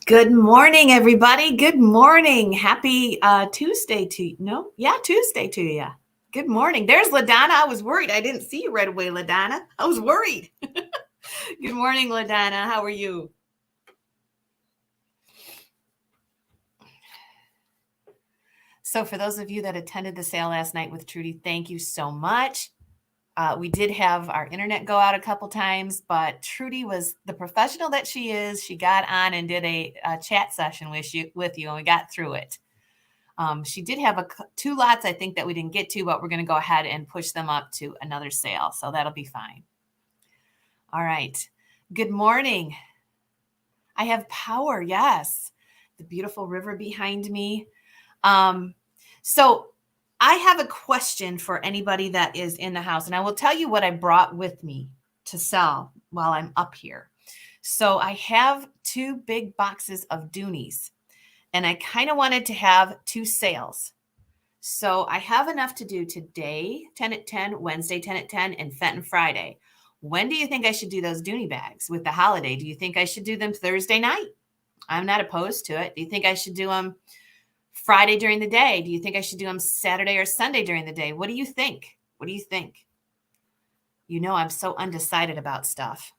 Good morning, everybody. Good morning. Happy Tuesday to you. No? Yeah, Tuesday to you. Good morning. There's LaDonna. I was worried. I didn't see you right away, LaDonna. I was worried. Good morning, LaDonna. How are you? So for those of you that attended the sale last night with Trudy, thank you so much. We did have our internet go out a couple times, but Trudy was the professional that she is. She got on and did a chat session with you, and we got through it. She did have two lots, I think, that we didn't get to, but we're going to go ahead and push them up to another sale. So that'll be fine. All right. Good morning. I have power. Yes. The beautiful river behind me. So I have a question for anybody that is in the house, and I will tell you what I brought with me to sell while I'm up here. So I have two big boxes of Doonies, and I kind of wanted to have two sales. So I have enough to do today, 10 at 10, Wednesday, 10 at 10, and Fenton Friday. When do you think I should do those Dooney bags with the holiday? Do you think I should do them Thursday night? I'm not opposed to it. Do you think I should do them Friday during the day? Do you think I should do them Saturday or Sunday during the day? What do you think? What do you think? You know, I'm so undecided about stuff.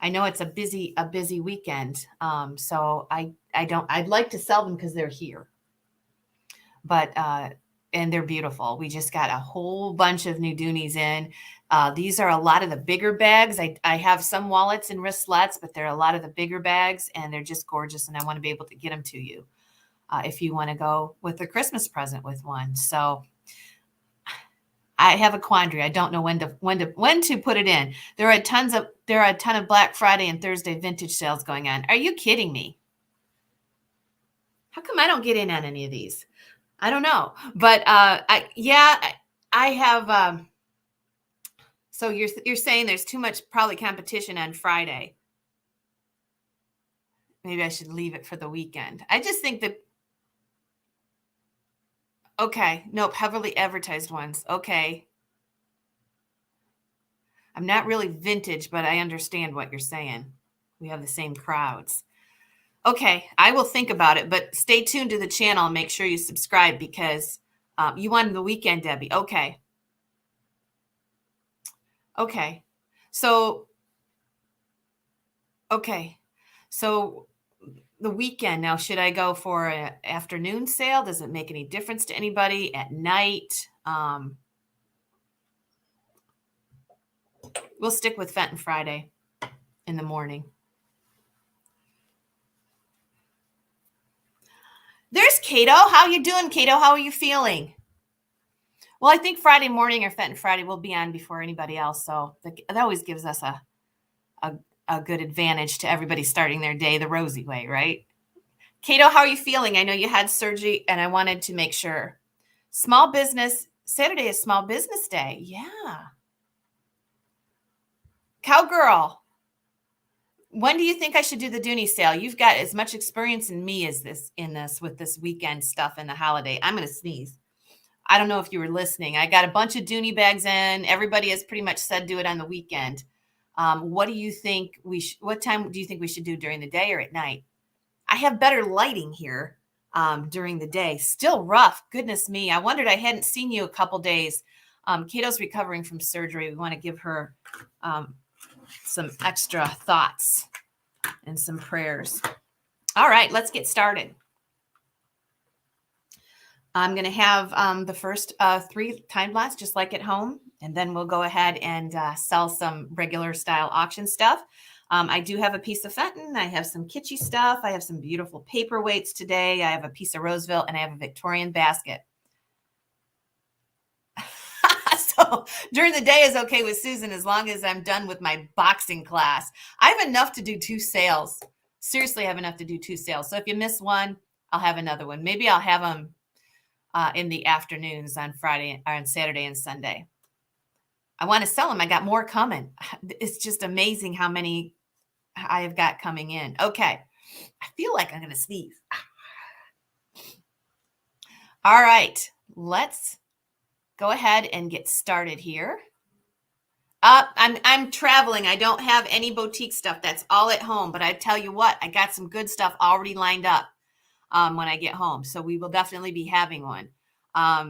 I know it's a busy weekend. So I'd like to sell them because they're here. But, and they're beautiful. We just got a whole bunch of new Doonies in. These are a lot of the bigger bags. I have some wallets and wristlets, but they're a lot of the bigger bags, and they're just gorgeous. And I want to be able to get them to you if you want to go with a Christmas present with one. So I have a quandary. I don't know when to put it in. There are a ton of Black Friday and Thursday vintage sales going on. Are you kidding me? How come I don't get in on any of these? I don't know, but I have. So you're saying there's too much probably competition on Friday. Maybe I should leave it for the weekend. I just think that. Okay, nope, heavily advertised ones. Okay, I'm not really vintage, but I understand what you're saying. We have the same crowds. Okay, I will think about it, but stay tuned to the channel and make sure you subscribe because you wanted the weekend, Debbie. Okay. Okay. So the weekend now, should I go for an afternoon sale? Does it make any difference to anybody at night? We'll stick with Fenton Friday in the morning. There's Cato. How you doing, Cato? How are you feeling? Well, I think Friday morning or Fenton Friday will be on before anybody else. So that always gives us a good advantage to everybody starting their day the Rosie way, right? Cato, how are you feeling? I know you had surgery and I wanted to make sure. Small business, Saturday is small business day. Yeah. Cowgirl, when do you think I should do the Dooney sale? You've got as much experience in me as with this weekend stuff and the holiday. I'm going to sneeze. I don't know if you were listening. I got a bunch of Dooney bags in. Everybody has pretty much said do it on the weekend. What do you think what time do you think we should do during the day or at night? I have better lighting here during the day. Still rough. Goodness me. I wondered, I hadn't seen you a couple days. Cato's recovering from surgery. We want to give her some extra thoughts and some prayers. All right, let's get started. I'm going to have the first 3 time lots just like at home, and then we'll go ahead and sell some regular style auction stuff. I do have a piece of Fenton. I have some kitschy stuff. I have some beautiful paperweights today. I have a piece of Roseville, and I have a Victorian basket. So during the day is okay with Susan as long as I'm done with my boxing class. I have enough to do 2 sales. Seriously, I have enough to do 2 sales. So if you miss one, I'll have another one. Maybe I'll have them in the afternoons on Friday or on Saturday and Sunday. I want to sell them. I got more coming. It's just amazing how many I have got coming in. Okay. I feel like I'm going to sneeze. All right. Let's go ahead and get started here. I'm traveling. I don't have any boutique stuff. That's all at home. But I tell you what, I got some good stuff already lined up when I get home. So we will definitely be having one.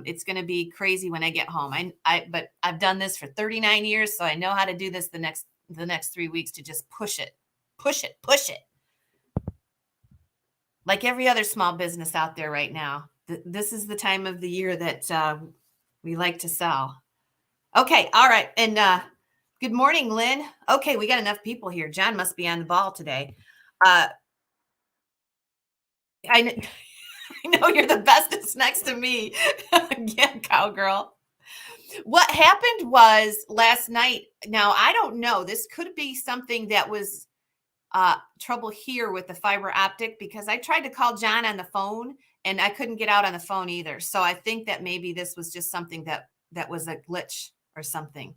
It's going to be crazy when I get home. But I've done this for 39 years, so I know how to do this the next 3 weeks to just push it, push it, push it. Like every other small business out there right now. This is the time of the year that we like to sell. Okay, all right, and good morning, Lynn. Okay, we got enough people here. John must be on the ball today. Uh, I know, I know you're the bestest next to me. Yeah, cowgirl. What happened was last night. Now I don't know. This could be something that was trouble here with the fiber optic because I tried to call John on the phone and I couldn't get out on the phone either. So I think that maybe this was just something that was a glitch or something.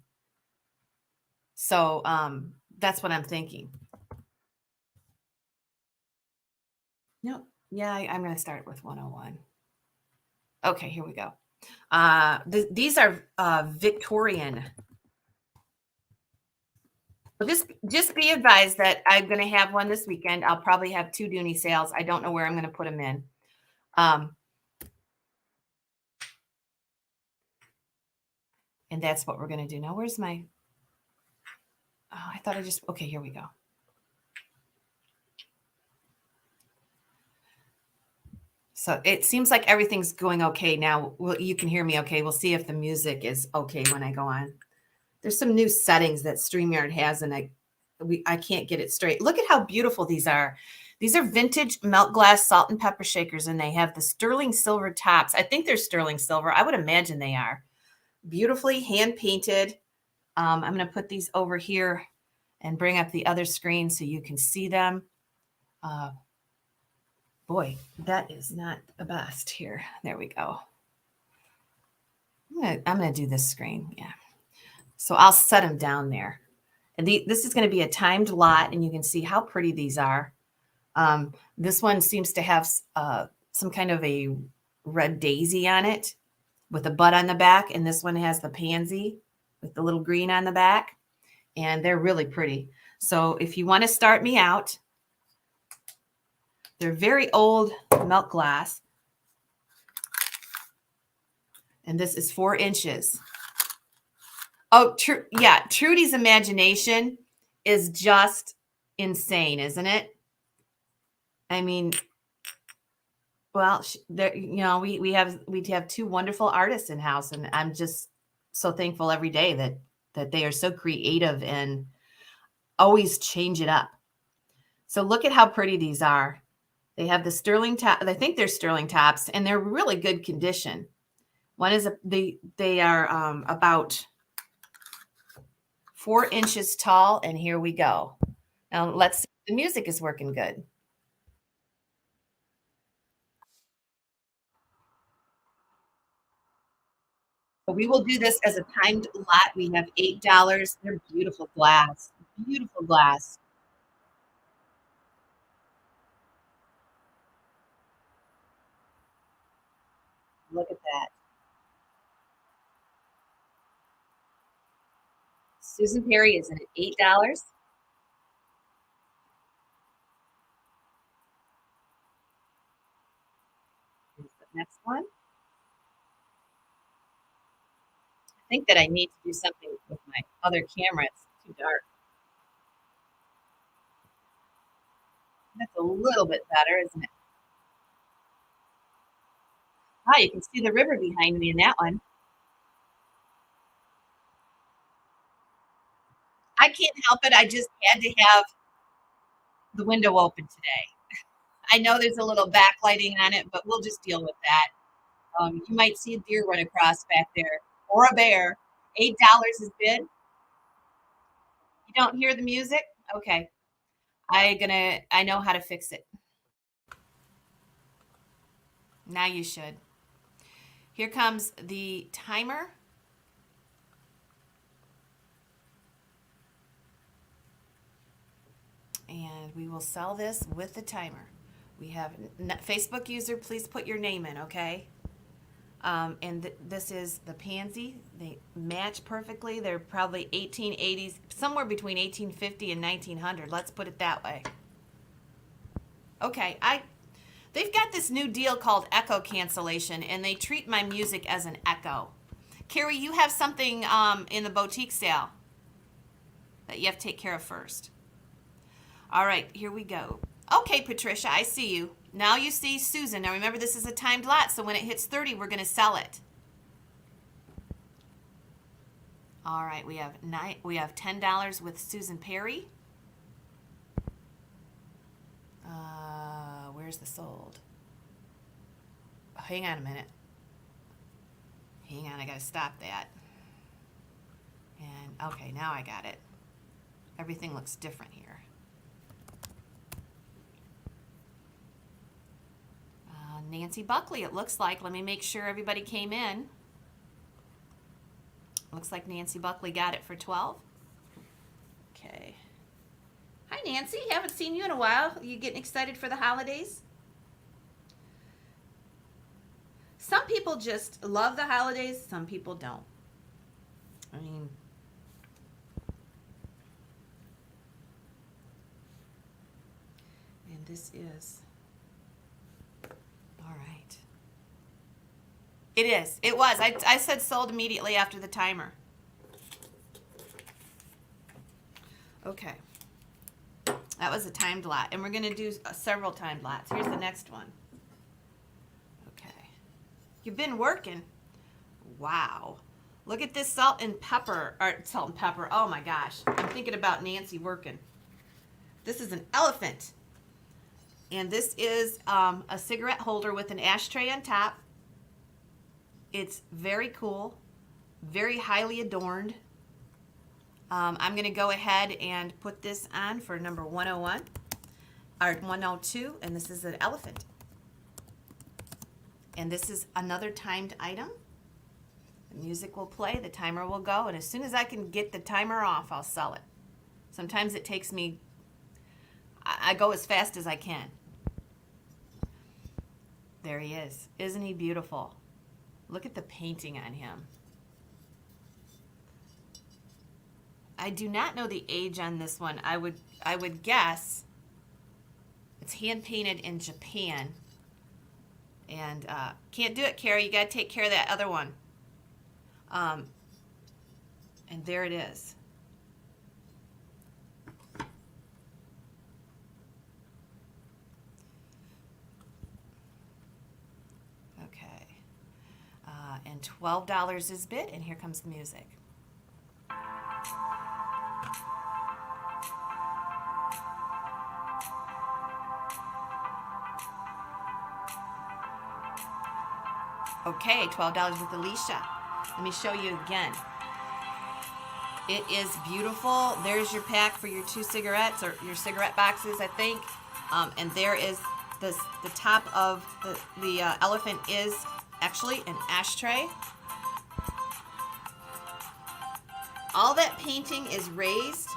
So that's what I'm thinking. No, yeah, I'm going to start with 101. Okay, here we go. These are Victorian. Well, just be advised that I'm going to have one this weekend. I'll probably have two Dooney sales. I don't know where I'm going to put them in. Um, and that's what we're going to do. Now, where's my, oh, I thought I just, okay, here we go. So it seems like everything's going okay now. Well, you can hear me okay. We'll see if the music is okay when I go on. There's some new settings that StreamYard has, and I can't get it straight. Look at how beautiful these are. These are vintage melt glass salt and pepper shakers, and they have the sterling silver tops. I think they're sterling silver. I would imagine they are. Beautifully hand painted. I'm going to put these over here and bring up the other screen so you can see them. Boy, that is not the best here. There we go. I'm gonna do this screen. Yeah. So I'll set them down there. And this is going to be a timed lot, and you can see how pretty these are. This one seems to have some kind of a red daisy on it with a bud on the back, and this one has the pansy with the little green on the back, and they're really pretty. So if you want to start me out, they're very old melt glass, and this is 4 inches. Oh, true. Yeah, Trudy's imagination is just insane, isn't it? I mean, well, there, we have two wonderful artists in house, and I'm just so thankful every day that they are so creative and always change it up. So look at how pretty these are. They have the sterling top. I think they're sterling tops, and they're really good condition. One is they are about 4 inches tall, and here we go. Now let's see if the music is working good. But we will do this as a timed lot. We have $8. They're beautiful glass. Beautiful glass. Look at that. Susan Perry is at $8. Here's the next one. I think that I need to do something with my other camera. It's too dark. That's a little bit better, isn't it? Ah, you can see the river behind me in that one. I can't help it. I just had to have the window open today. I know there's a little backlighting on it, but we'll just deal with that. You might see a deer run across back there or a bear. $8 is bid. You don't hear the music? Okay. I know how to fix it. Now you should. Here comes the timer. And we will sell this with the timer. We have Facebook user, please put your name in, okay? And this is the pansy. They match perfectly. They're probably 1880s, somewhere between 1850 and 1900. Let's put it that way. Okay, they've got this new deal called echo cancellation, and they treat my music as an echo. Carrie, you have something in the boutique sale that you have to take care of first. All right, here we go. Okay, Patricia, I see you. Now you see Susan. Now remember, this is a timed lot, so when it hits 30, we're going to sell it. All right, we have $10 with Susan Perry. Where's the sold? Oh, hang on a minute. Hang on, I got to stop that. And okay, now I got it. Everything looks different here. Nancy Buckley, it looks like. Let me make sure everybody came in. Looks like Nancy Buckley got it for 12. Okay. Hi, Nancy. Haven't seen you in a while. You getting excited for the holidays? Some people just love the holidays. Some people don't. I mean, and this is... All right. It is. It was. I said sold immediately after the timer. Okay. That was a timed lot. And we're going to do several timed lots. Here's the next one. Okay. You've been working. Wow. Look at this salt and pepper. Or salt and pepper. Oh my gosh. I'm thinking about Nancy working. This is an elephant. And this is a cigarette holder with an ashtray on top. It's very cool, very highly adorned. I'm going to go ahead and put this on for number 101, or 102, and this is an elephant. And this is another timed item. The music will play, the timer will go, and as soon as I can get the timer off, I'll sell it. Sometimes it takes me, I go as fast as I can. There he is. Isn't he beautiful? Look at the painting on him. I do not know the age on this one. I would guess it's hand painted in Japan. And can't do it, Carrie. You got to take care of that other one. And there it is. And $12 is bid, and here comes the music. Okay, $12 with Alicia. Let me show you again. It is beautiful. There's your pack for your 2 cigarettes, or your cigarette boxes, I think. And there is the top of the elephant is actually an ashtray. All that painting is raised.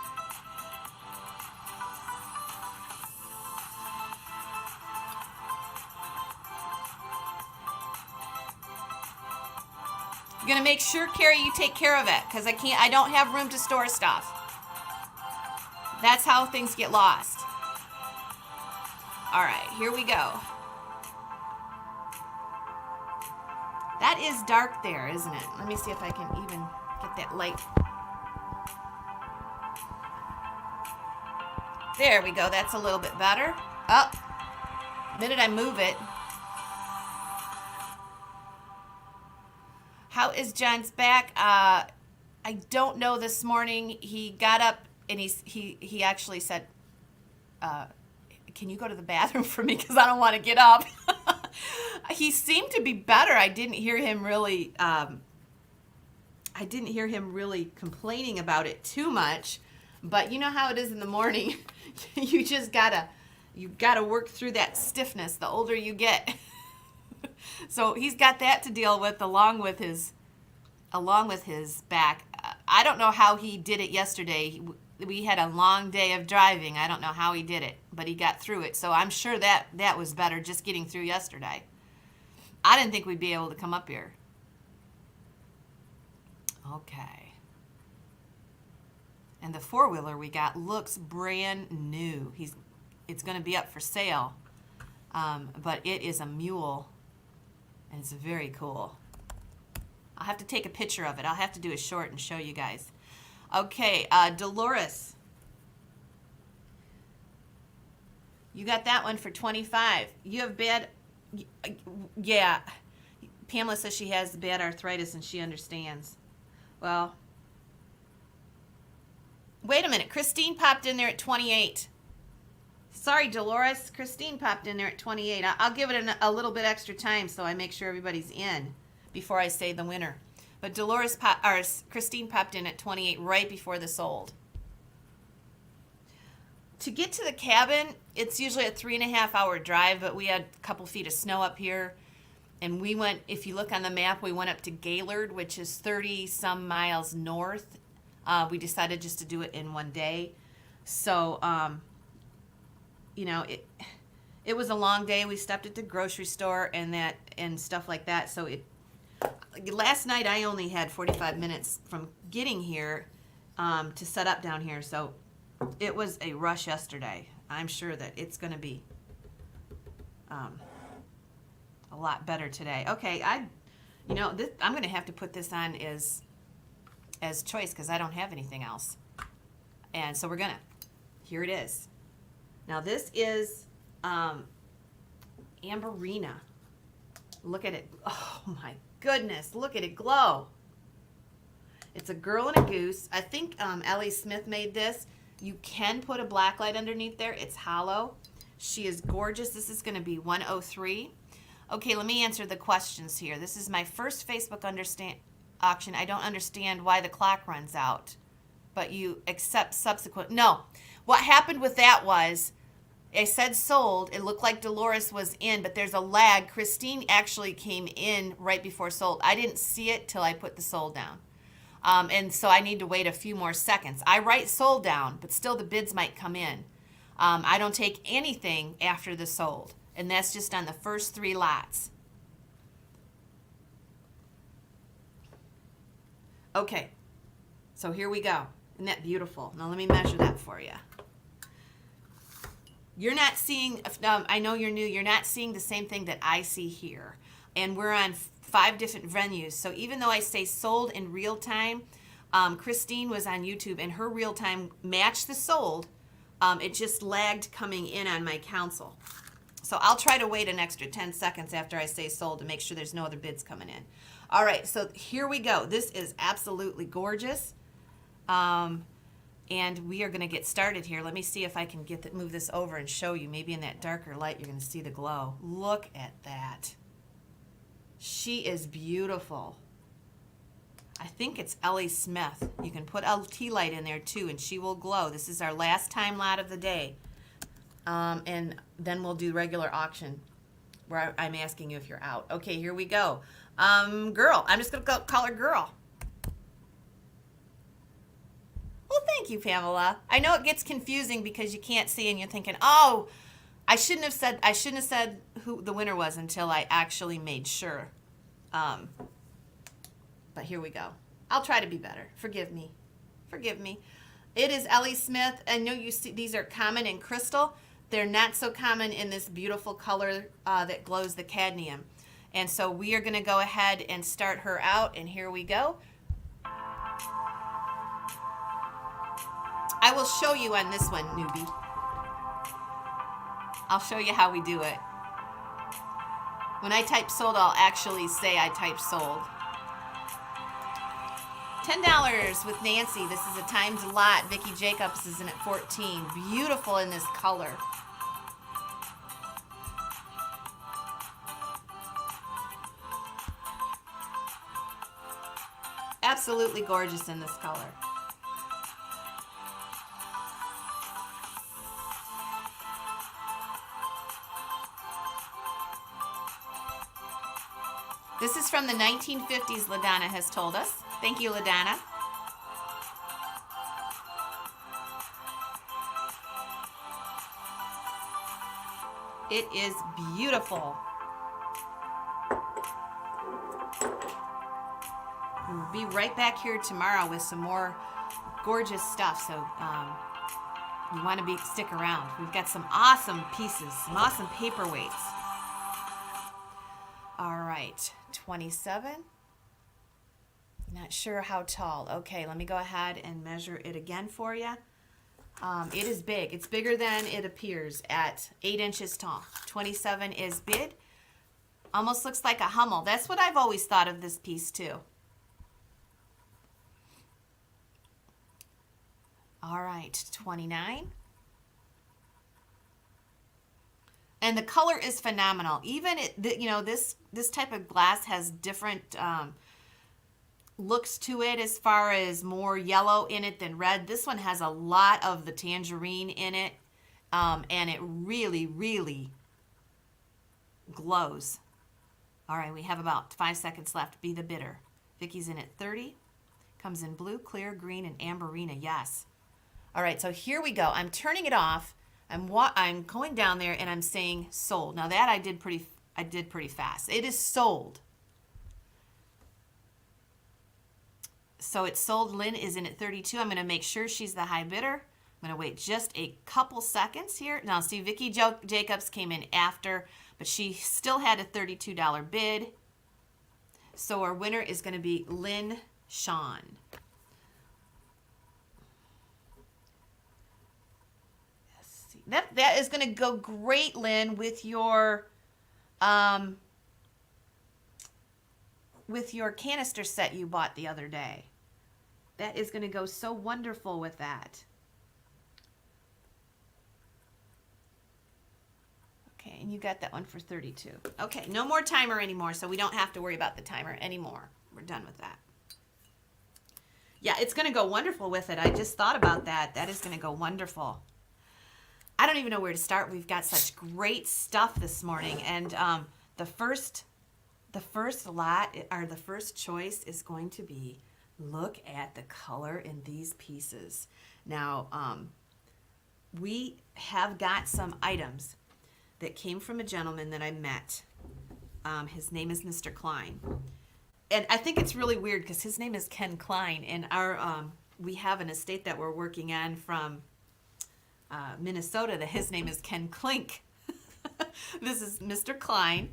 You're gonna make sure, Carrie, you take care of it, because I don't have room to store stuff. That's how things get lost. All right, here we go. That is dark there, isn't it? Let me see if I can even get that light. There we go. That's a little bit better. Oh, the minute I move it. How is John's back? I don't know this morning. He got up and he actually said, can you go to the bathroom for me? Because I don't want to get up. He seemed to be better. I didn't hear him really complaining about it too much. But you know how it is in the morning. You just gotta work through that stiffness the older you get. So he's got that to deal with along with his back. I don't know how he did it yesterday. We had a long day of driving. I don't know how he did it, but he got through it. So I'm sure that was better just getting through yesterday. I didn't think we'd be able to come up here. Okay. And the four-wheeler we got looks brand new. It's going to be up for sale, but it is a mule, and it's very cool. I'll have to take a picture of it. I'll have to do a short and show you guys. Okay, Dolores. You got that one for $25. You have bad, yeah. Pamela says she has bad arthritis and she understands. Well, wait a minute. Christine popped in there at 28. Sorry, Dolores. Christine popped in there at 28. I'll give it a little bit extra time so I make sure everybody's in before I say the winner. But Christine popped in at 28 right before the sold. To get to the cabin, it's usually a 3.5-hour drive, but we had a couple feet of snow up here. And we went, if you look on the map, we went up to Gaylord, which is 30-some miles north. We decided just to do it in one day. So, you know, it was a long day. We stopped at the grocery store and stuff like that. So last night I only had 45 minutes from getting here to set up down here. So it was a rush yesterday. I'm sure that it's going to be a lot better today. Okay, I'm going to have to put this on as choice because I don't have anything else. And so here it is. Now this is Amberina. Look at it. Oh my goodness, look at it glow. It's a girl and a goose. I think Ellie Smith made this. You can put a black light underneath there. It's hollow. She is gorgeous. This is going to be 103. Okay, let me answer the questions here. This is my first Facebook auction. I don't understand why the clock runs out, but you accept subsequent. No, what happened with that was I said sold. It looked like Dolores was in, but there's a lag. Christine actually came in right before sold. I didn't see it till I put the sold down. And so I need to wait a few more seconds. I write sold down, but still the bids might come in. I don't take anything after the sold, and that's just on the first 3 lots. Okay, so here we go. Isn't that beautiful? Now let me measure that for you. You're not seeing, I know you're new, you're not seeing the same thing that I see here. And we're on 5 different venues. So even though I say sold in real time, Christine was on YouTube and her real time matched the sold. It just lagged coming in on my console. So I'll try to wait an extra 10 seconds after I say sold to make sure there's no other bids coming in. All right, so here we go. This is absolutely gorgeous. And we are going to get started here. Let me see if I can move this over and show you. Maybe in that darker light you're going to see the glow. Look at that. She is beautiful. I think it's Ellie Smith. You can put a tea light in there too and she will glow. This is our last time lot of the day. And then we'll do regular auction where I'm asking you if you're out. Okay, here we go. Girl. I'm just going to call her Girl. Well, thank you, Pamela. I know it gets confusing because you can't see and you're thinking, oh, I shouldn't have said who the winner was until I actually made sure. But here we go. I'll try to be better. Forgive me. Forgive me. It is Ellie Smith. I know you see these are common in crystal. They're not so common in this beautiful color that glows the cadmium. And so we are going to go ahead and start her out. And here we go. I will show you on this one, newbie. I'll show you how we do it. When I type sold, I'll actually say I typed sold. $10 with Nancy. This is a timed lot. Vicki Jacobs is in at 14. Beautiful in this color. Absolutely gorgeous in this color. This is from the 1950s, LaDonna has told us. Thank you, LaDonna. It is beautiful. be right back here tomorrow with some more gorgeous stuff. So you want to stick around. We've got some awesome pieces, some awesome paperweights. All right, 27. Not sure how tall. Okay, let me go ahead and measure it again for you. It is big. It's bigger than it appears at 8 inches tall. 27 is big. Almost looks like a Hummel. That's what I've always thought of this piece too. All right, 29. And the color is phenomenal. Even this type of glass has different looks to it, as far as more yellow in it than red. This one has a lot of the tangerine in it, and it really, really glows. All right, we have about 5 seconds left. Be the bidder. Vicky's in at 30. Comes in blue, clear, green, and amberina. Yes. All right, so here we go. I'm turning it off. I'm going down there and I'm saying sold. Now that I did pretty fast. It is sold. So it's sold. Lynn is in at 32. I'm going to make sure she's the high bidder. I'm going to wait just a couple seconds here. Now see, Vicky Jacobs came in after, but she still had a $32 bid. So our winner is going to be Lynn Sean. That is going to go great, Lynn, with your canister set you bought the other day. That is going to go so wonderful with that. Okay, and you got that one for 32. Okay, no more timer anymore, so we don't have to worry about the timer anymore. We're done with that. Yeah, it's going to go wonderful with it. I just thought about that. That is going to go wonderful. I don't even know where to start. We've got such great stuff this morning, and the first lot, or the first choice, is going to be, look at the color in these pieces. Now, we have got some items that came from a gentleman that I met. His name is Mr. Klein, and I think it's really weird because his name is Ken Klein, and we have an estate that we're working on from Minnesota that his name is Ken Klink. This is Mr. Klein,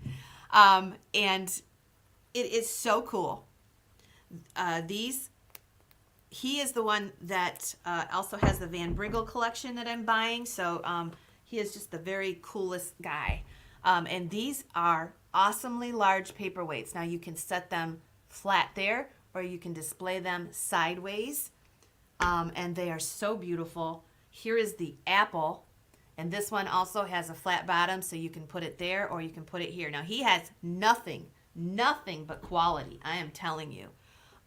and it is so cool. He is the one that also has the Van Briggle collection that I'm buying, so he is just the very coolest guy. And these are awesomely large paperweights. Now you can set them flat there, or you can display them sideways, and they are so beautiful. Here is the apple, and this one also has a flat bottom, so you can put it there or you can put it here. Now he has nothing but quality, I am telling you.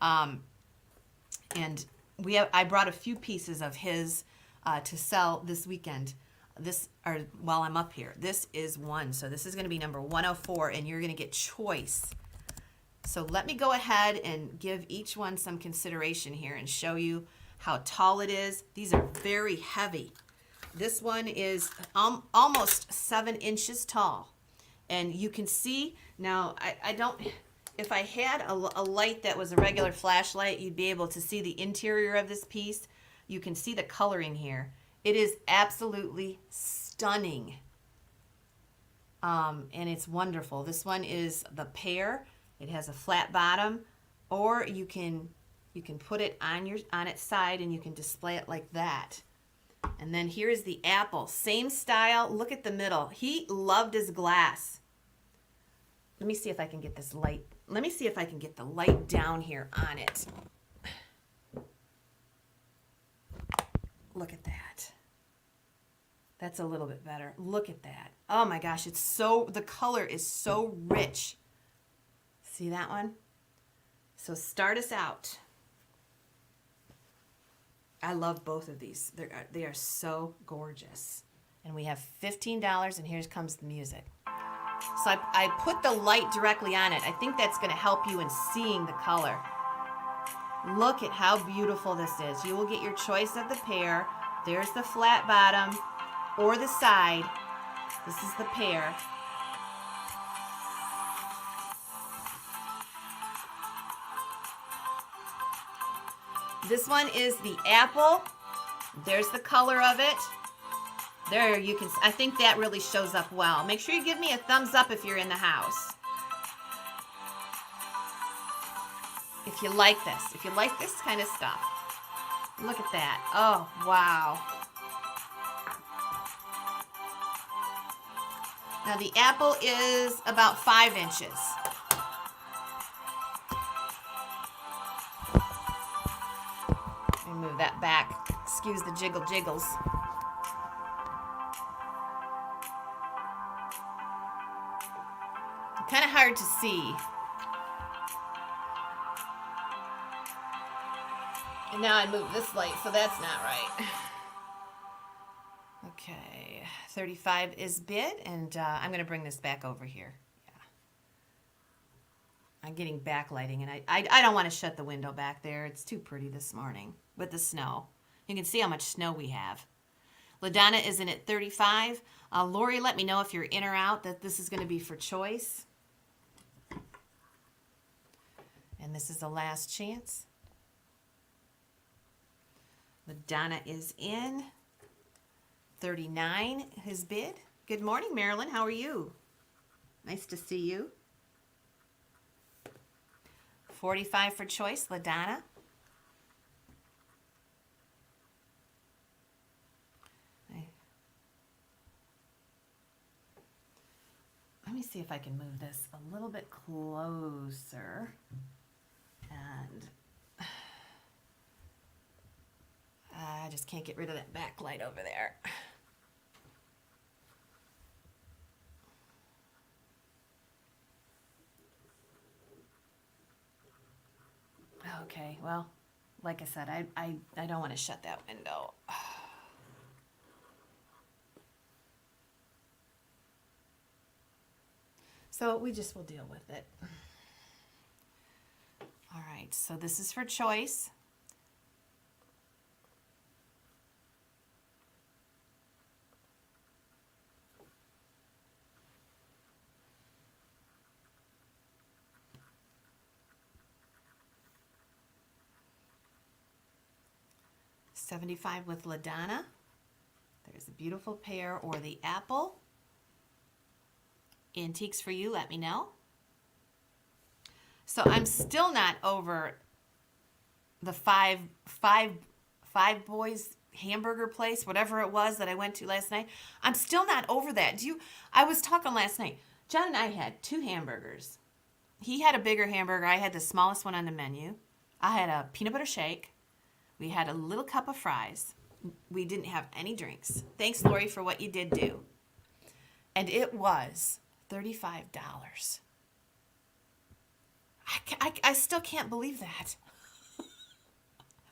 And I brought a few pieces of his to sell this weekend. While I'm up here. This is one, so this is going to be number 104, and you're going to get choice. So let me go ahead and give each one some consideration here and show you how tall it is. These are very heavy. This one is almost 7 inches tall. And you can see, now if I had a light that was a regular flashlight, you'd be able to see the interior of this piece. You can see the coloring here. It is absolutely stunning. And it's wonderful. This one is the pear. It has a flat bottom, or you can put it on its side and you can display it like that. And then here is the apple, same style. Look at the middle. He loved his glass. Let me see if I can get this light. Let me see if I can get the light down here on it. Look at that. That's a little bit better. Look at that. Oh my gosh, the color is so rich. See that one? So start us out. I love both of these. They are so gorgeous. And we have $15, and here comes the music. So I put the light directly on it. I think that's going to help you in seeing the color. Look at how beautiful this is. You will get your choice of the pear. There's the flat bottom or the side. This is the pear. This one is the apple. There's the color of it. There you can, I think that really shows up well. Make sure you give me a thumbs up if you're in the house. If you like this kind of stuff. Look at that. Oh, wow. Now the apple is about 5 inches. Let me move that back. Excuse the jiggle jiggles. Kind of hard to see. And now I move this light, so that's not right. Okay, 35 is bid, and I'm going to bring this back over here. Yeah. I'm getting backlighting, and I don't want to shut the window back there. It's too pretty this morning with the snow. You can see how much snow we have. LaDonna is in at 35. Lori, let me know if you're in or out, that this is going to be for choice. And this is the last chance. LaDonna is in. 39, his bid. Good morning, Marilyn. How are you? Nice to see you. 45 for choice, LaDonna. Let me see if I can move this a little bit closer. And I just can't get rid of that backlight over there. Okay, well, like I said, I don't want to shut that window. So we just will deal with it. All right, so this is for choice. $75 with LaDonna. There's a beautiful pear or the apple. Antiques for you, let me know. So I'm still not over the five boys hamburger place, whatever it was that I went to last night. I'm still not over that. I was talking last night. John and I had 2 hamburgers. He had a bigger hamburger. I had the smallest one on the menu. I had a peanut butter shake. We had a little cup of fries. We didn't have any drinks. Thanks, Lori, for what you did do. And it was $35. I still can't believe that.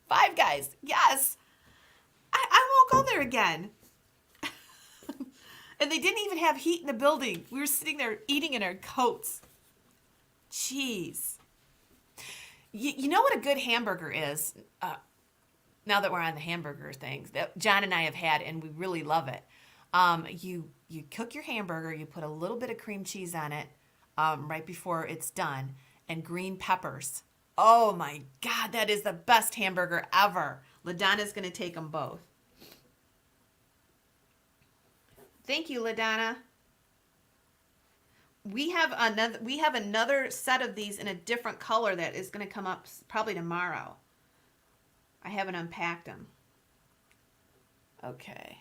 Five Guys, yes. I won't go there again. And they didn't even have heat in the building. We were sitting there eating in our coats. Jeez. You know what a good hamburger is? Now that we're on the hamburger things that John and I have had, and we really love it. You cook your hamburger, you put a little bit of cream cheese on it right before it's done, and green peppers. Oh my God, that is the best hamburger ever. LaDonna's going to take them both. Thank you, LaDonna. We have another set of these in a different color that is going to come up probably tomorrow. I haven't unpacked them. Okay.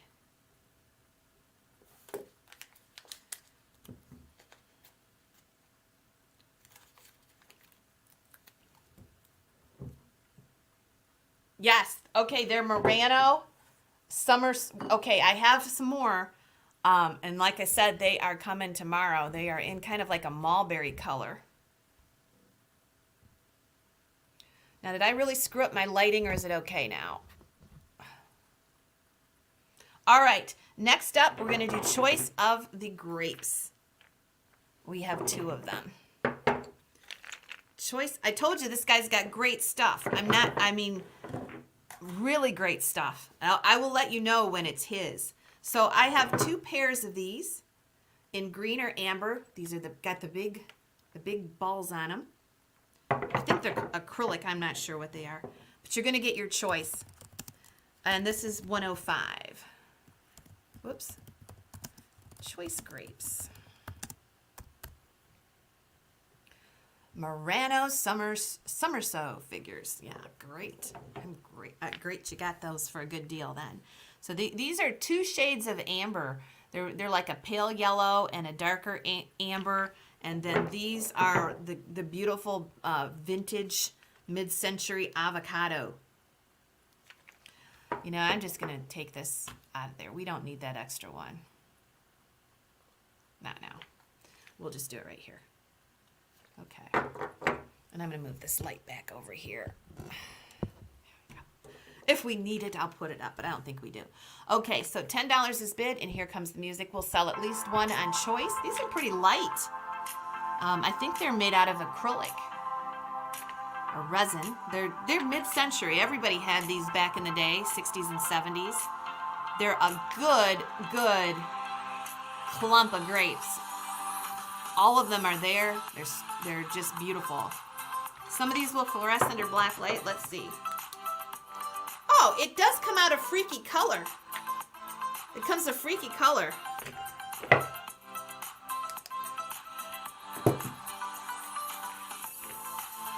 Yes. Okay, they're Murano. Summers. Okay, I have some more. And like I said, they are coming tomorrow. They are in kind of like a mulberry color. Now, did I really screw up my lighting, or is it okay now? All right, next up, we're going to do choice of the grapes. We have 2 of them. Choice, I told you this guy's got great stuff. Really great stuff. I will let you know when it's his. So I have 2 pairs of these in green or amber. These are got the big balls on them. I think they're acrylic. I'm not sure what they are. But you're going to get your choice. And this is 105. Whoops. Choice grapes. Murano Summerso figures. Yeah, great. I'm great. Great, you got those for a good deal then. So these are 2 shades of amber. They're like a pale yellow and a darker amber. And then these are the beautiful vintage mid-century avocado. You know, I'm just going to take this out of there. We don't need that extra one. Not now. We'll just do it right here. Okay. And I'm going to move this light back over here. If we need it, I'll put it up, but I don't think we do. Okay, so $10 is bid, and here comes the music. We'll sell at least one on choice. These are pretty light. I think they're made out of acrylic or resin. They're mid-century. Everybody had these back in the day, 60s and 70s. They're a good clump of grapes. All of them are there. They're just beautiful. Some of these will fluoresce under black light. Let's see. Oh, it does come out a freaky color. It comes a freaky color.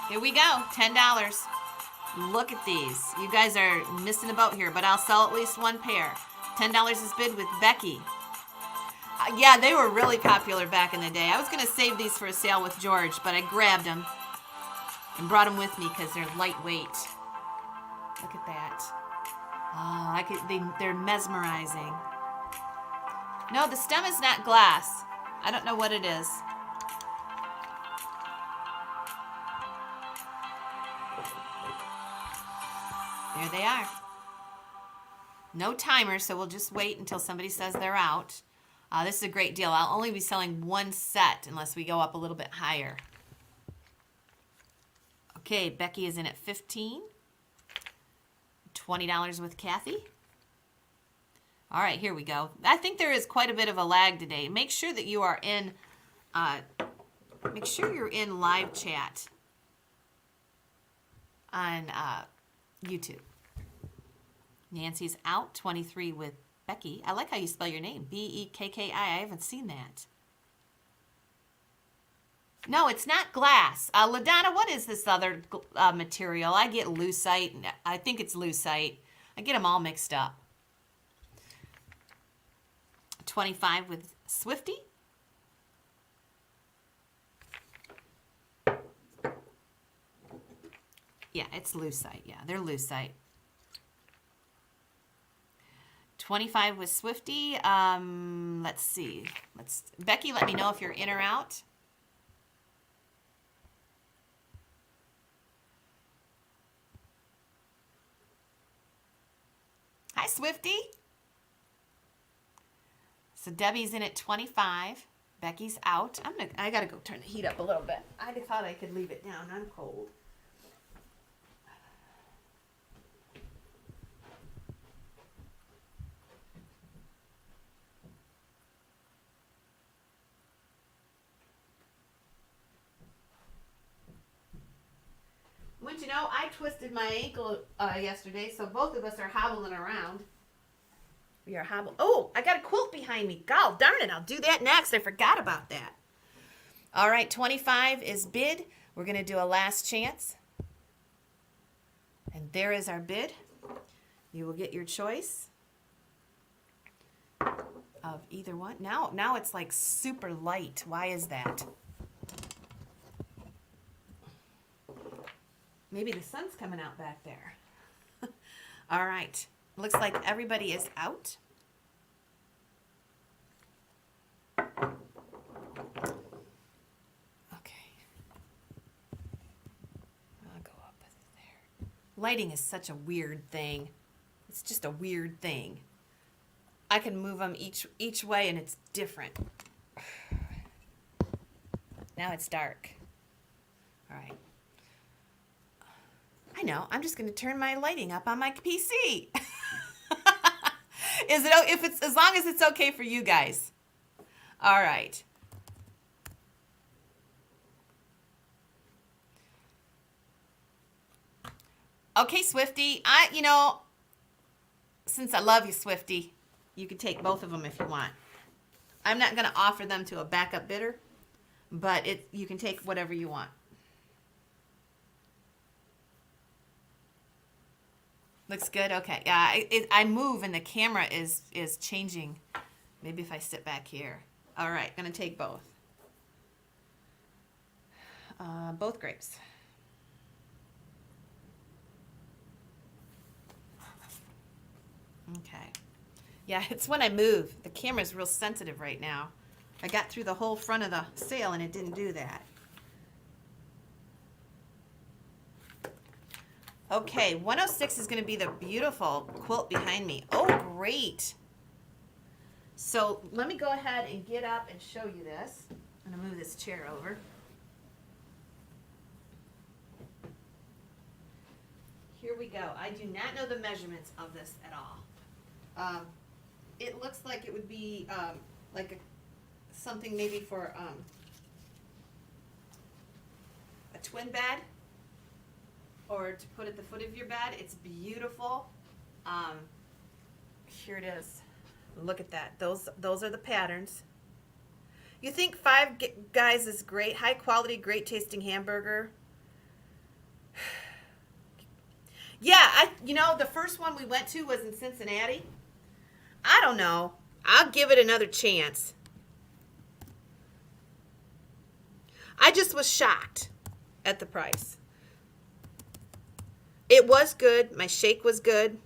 Here we go, $10. Look at these. You guys are missing a boat here, but I'll sell at least one pair. $10 is bid with Becky. Yeah, they were really popular back in the day. I was going to save these for a sale with George, but I grabbed them and brought them with me because they're lightweight. Look at that. Oh, they're mesmerizing. No, the stem is not glass. I don't know what it is. There they are. No timer, so we'll just wait until somebody says they're out. This is a great deal. I'll only be selling one set unless we go up a little bit higher. Okay, Becky is in at 15. $20 with Kathy. All right, here we go. I think there is quite a bit of a lag today. Make sure that you are in. Make sure you're in live chat on YouTube. Nancy's out. 23 with Becky. I like how you spell your name. Bekki. I haven't seen that. No, it's not glass. LaDonna, what is this other material? I get lucite. I think it's lucite. I get them all mixed up. 25 with Swifty. Yeah, it's lucite. Yeah, they're lucite. 25 with Swifty. Let's see. Becky, let me know if you're in or out. Hi, Swifty. So Debbie's in at 25. Becky's out. I gotta go turn the heat up a little bit. I thought I could leave it down. I'm cold. Wouldn't you know, I twisted my ankle yesterday, so both of us are hobbling around. We are hobbling. Oh, I got a quilt behind me. God darn it, I'll do that next. I forgot about that. All right, 25 is bid. We're going to do a last chance. And there is our bid. You will get your choice of either one. Now it's like super light. Why is that? Maybe the sun's coming out back there. All right. Looks like everybody is out. Okay. I'll go up there. Lighting is such a weird thing. It's just a weird thing. I can move them each way and it's different. Now it's dark. All right. I know. I'm just going to turn my lighting up on my PC. Is it if it's as long as it's okay for you guys? All right. Okay, Swifty. Since I love you, Swifty, you can take both of them if you want. I'm not going to offer them to a backup bidder, but you can take whatever you want. Looks good. Okay. Yeah, I move and the camera is changing. Maybe if I sit back here. All right, gonna take both. Both grapes. Okay. Yeah, it's when I move. The camera's real sensitive right now. I got through the whole front of the sale and it didn't do that. Okay, 106 is going to be the beautiful quilt behind me. Oh, great. So let me go ahead and get up and show you this. I'm going to move this chair over. Here we go. I do not know the measurements of this at all. It looks like it would be like something maybe for a twin bed or to put at the foot of your bed. It's beautiful. Here it is. Look at that. Those are the patterns. You think Five Guys is great, high quality, great tasting hamburger? Yeah, the first one we went to was in Cincinnati. I don't know. I'll give it another chance. I just was shocked at the price. It was good. My shake was good.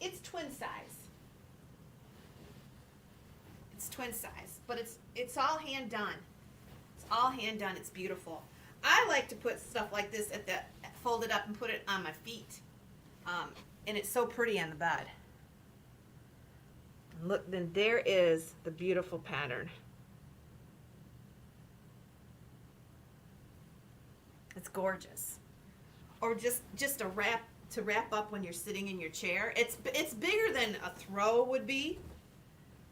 It's twin size. It's twin size, but it's all hand done. It's all hand done. It's beautiful. I like to put stuff like this fold it up and put it on my feet, and it's so pretty on the bed. Look, then there is the beautiful pattern. It's gorgeous. Or just a wrap to wrap up when you're sitting in your chair. It's bigger than a throw would be,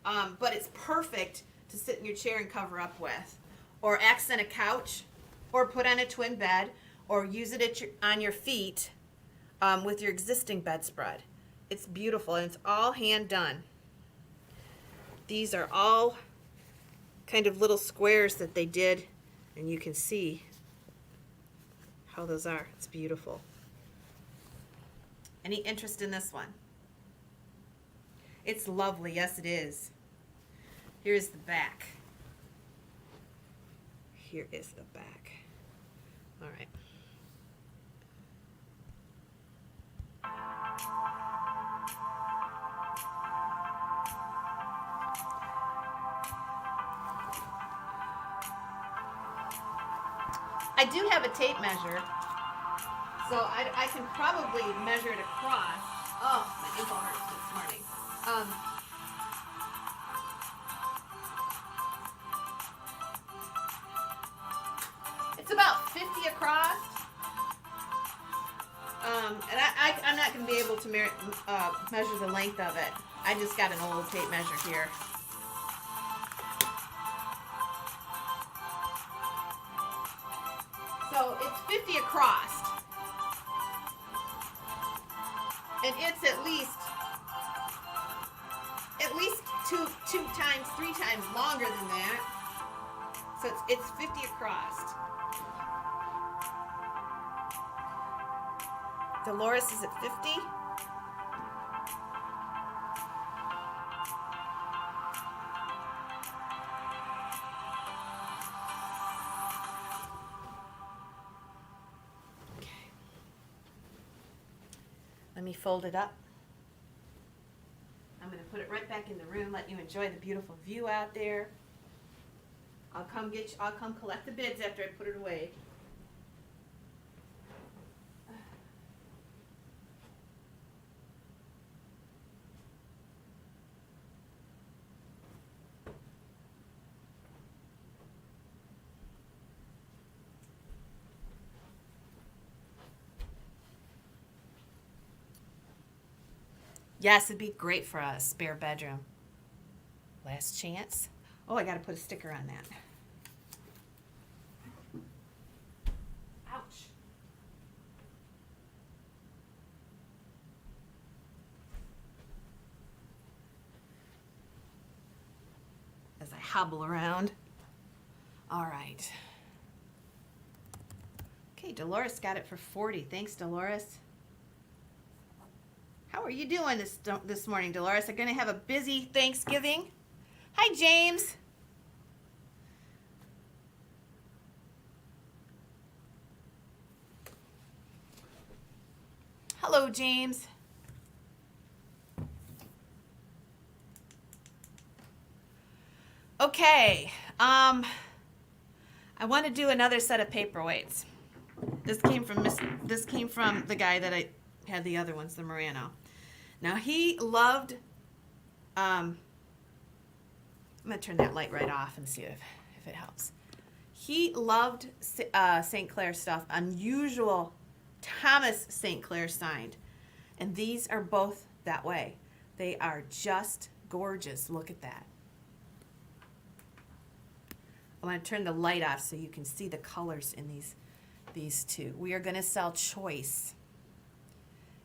but it's perfect to sit in your chair and cover up with, or accent a couch, or put on a twin bed, or use it on your feet with your existing bedspread. It's beautiful, and it's all hand done. These are all kind of little squares that they did, and you can see how those are. It's beautiful. Any interest in this one? It's lovely. Yes, it is. Here's the back. Here is the back. All right. I do have a tape measure, so I can probably measure it across. Oh, my ankle hurts this morning. It's about 50 across, and I'm not going to be able to measure the length of it. I just got an old tape measure here. So it's 50 across, and it's at least two times, 3 times longer than that. So it's 50 across. Dolores is at 50. Let me fold it up. I'm going to put it right back in the room, let you enjoy the beautiful view out there. I'll come collect the bids after I put it away. Yes, it'd be great for a spare bedroom Last chance. Oh, I got to put a sticker on that. Ouch. As I hobble around. All right. Okay, Dolores got it for 40. Thanks, Dolores. How are you doing this morning, Dolores? I'm going to have a busy Thanksgiving. Hi, James. Hello, James. Okay. I want to do another set of paperweights. This came from the guy that I had the other ones, the Murano. Now he loved. I'm gonna turn that light right off and see if it helps. He loved St. Clair stuff, unusual Thomas St. Clair signed, and these are both that way. They are just gorgeous. Look at that. I want to turn the light off so you can see the colors in these two. We are going to sell choice.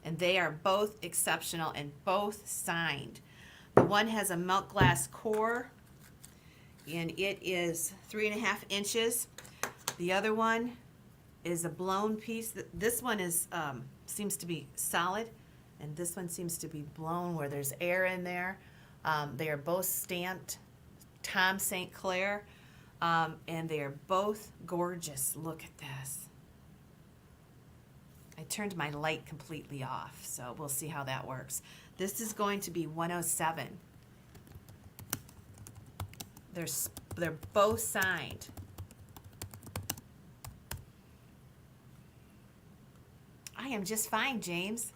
And they are both exceptional and both signed. The one has a melt glass core, and it is 3.5 inches. The other one is a blown piece. This one is seems to be solid, and this one seems to be blown where there's air in there. They are both stamped Tom St. Clair. And they are both gorgeous. Look at this. I turned my light completely off, so we'll see how that works. This is going to be 107. They're both signed. I am just fine, James.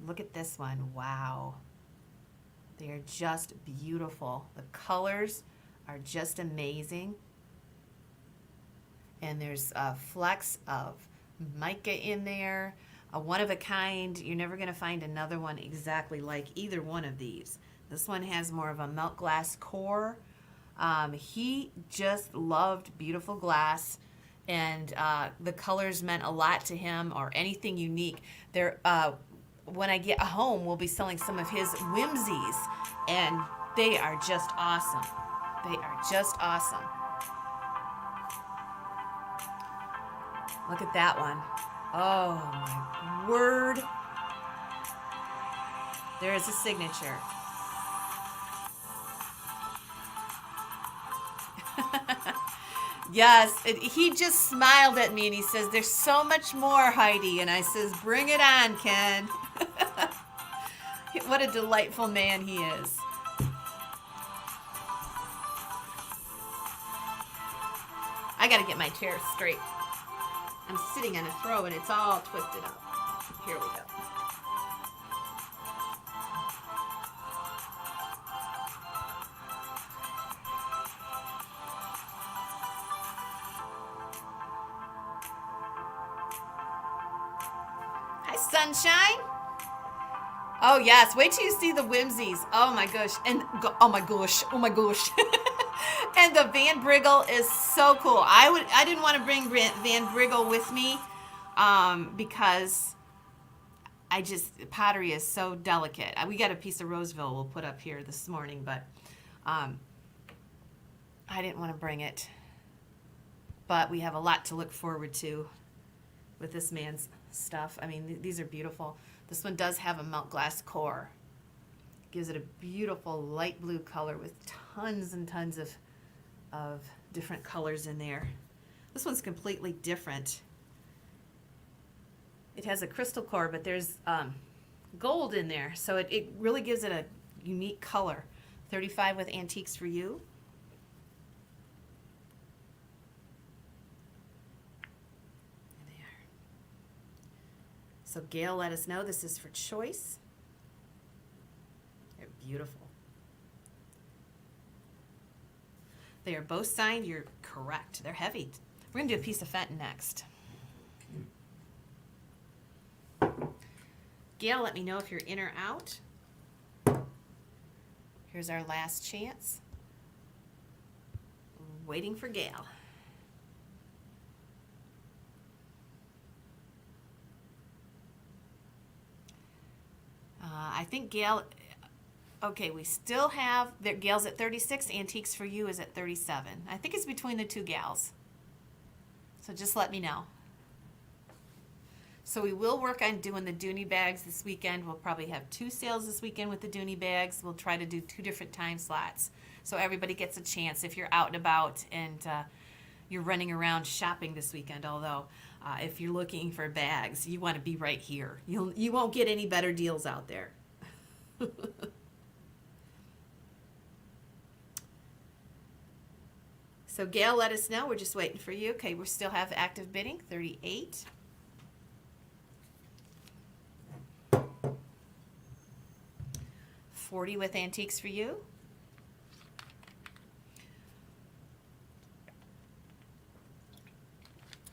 Look at this one. Wow. They are just beautiful. The colors are just amazing. And there's a flecks of mica in there. A one of a kind. You're never going to find another one exactly like either one of these. This one has more of a melt glass core. He just loved beautiful glass. And the colors meant a lot to him, or anything unique. When I get home, we'll be selling some of his whimsies, and they are just awesome. They are just awesome. Look at that one. Oh my word. There is a signature. Yes, he just smiled at me and he says, "There's so much more, Heidi." And I says, "Bring it on, Ken." What a delightful man he is. I got to get my chair straight. I'm sitting on a throw and it's all twisted up. Here we go. Hi, sunshine. Oh yes, wait till you see the whimsies. Oh my gosh, and oh my gosh, and the Van Briggle is so cool. I didn't want to bring Van Briggle with me, because pottery is so delicate. We got a piece of Roseville we'll put up here this morning, but I didn't want to bring it. But we have a lot to look forward to with this man's stuff. I mean, these are beautiful. This one does have a melt glass core. Gives it a beautiful light blue color with tons and tons of different colors in there. This one's completely different. It has a crystal core, but there's gold in there, so it really gives it a unique color. 35 with Antiques for You. So Gail let us know this is for choice. They're beautiful. They are both signed. You're correct. They're heavy. We're going to do a piece of Fenton next. Gail, let me know if you're in or out. Here's our last chance. Waiting for Gail. I think Gail, okay, we still have, Gail's at 36, Antiques for You is at 37. I think it's between the two gals. So just let me know. So we will work on doing the Dooney bags this weekend. We'll probably have 2 sales this weekend with the Dooney bags. We'll try to do 2 different time slots so everybody gets a chance if you're out and about and you're running around shopping this weekend. Although if you're looking for bags, you want to be right here. You won't get any better deals out there. So Gail, let us know. We're just waiting for you. Okay, we still have active bidding, 38. $40 with Antiques for You.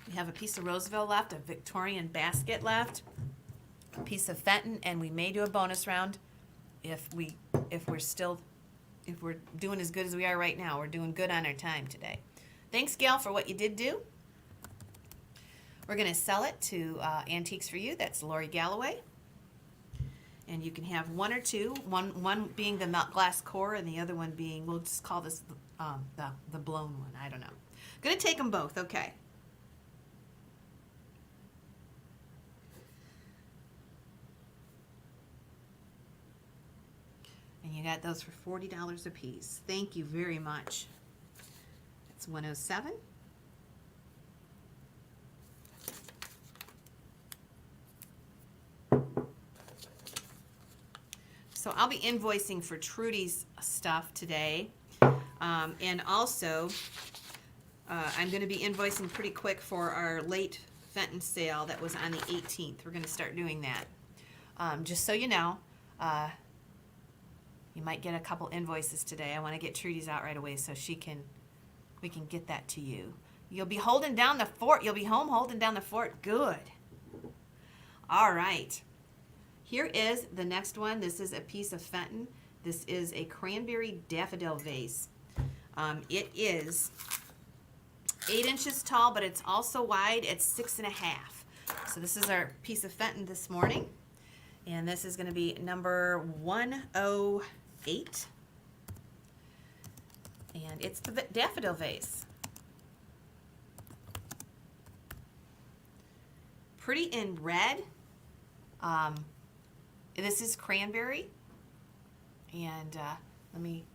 We have a piece of Roseville left, a Victorian basket left, a piece of Fenton, and we may do a bonus round if we're doing as good as we are right now. We're doing good on our time today. Thanks, Gail, for what you did do. We're going to sell it to Antiques for You. That's Lori Galloway. And you can have 1 or 2, one being the melt glass core and the other one being, we'll just call this the blown one. I don't know. Going to take them both. Okay. And you got those for $40 a piece. Thank you very much. That's 107. So I'll be invoicing for Trudy's stuff today. And also, I'm going to be invoicing pretty quick for our late Fenton sale that was on the 18th. We're going to start doing that. Just so you know, you might get a couple invoices today. I want to get Trudy's out right away so we can get that to you. You'll be holding down the fort. You'll be home holding down the fort. Good. All right. Here is the next one. This is a piece of Fenton. This is a cranberry daffodil vase. It is 8 inches tall, but it's also wide at 6.5. So this is our piece of Fenton this morning. And this is going to be number 108. And it's the daffodil vase. Pretty in red. This is cranberry. And let me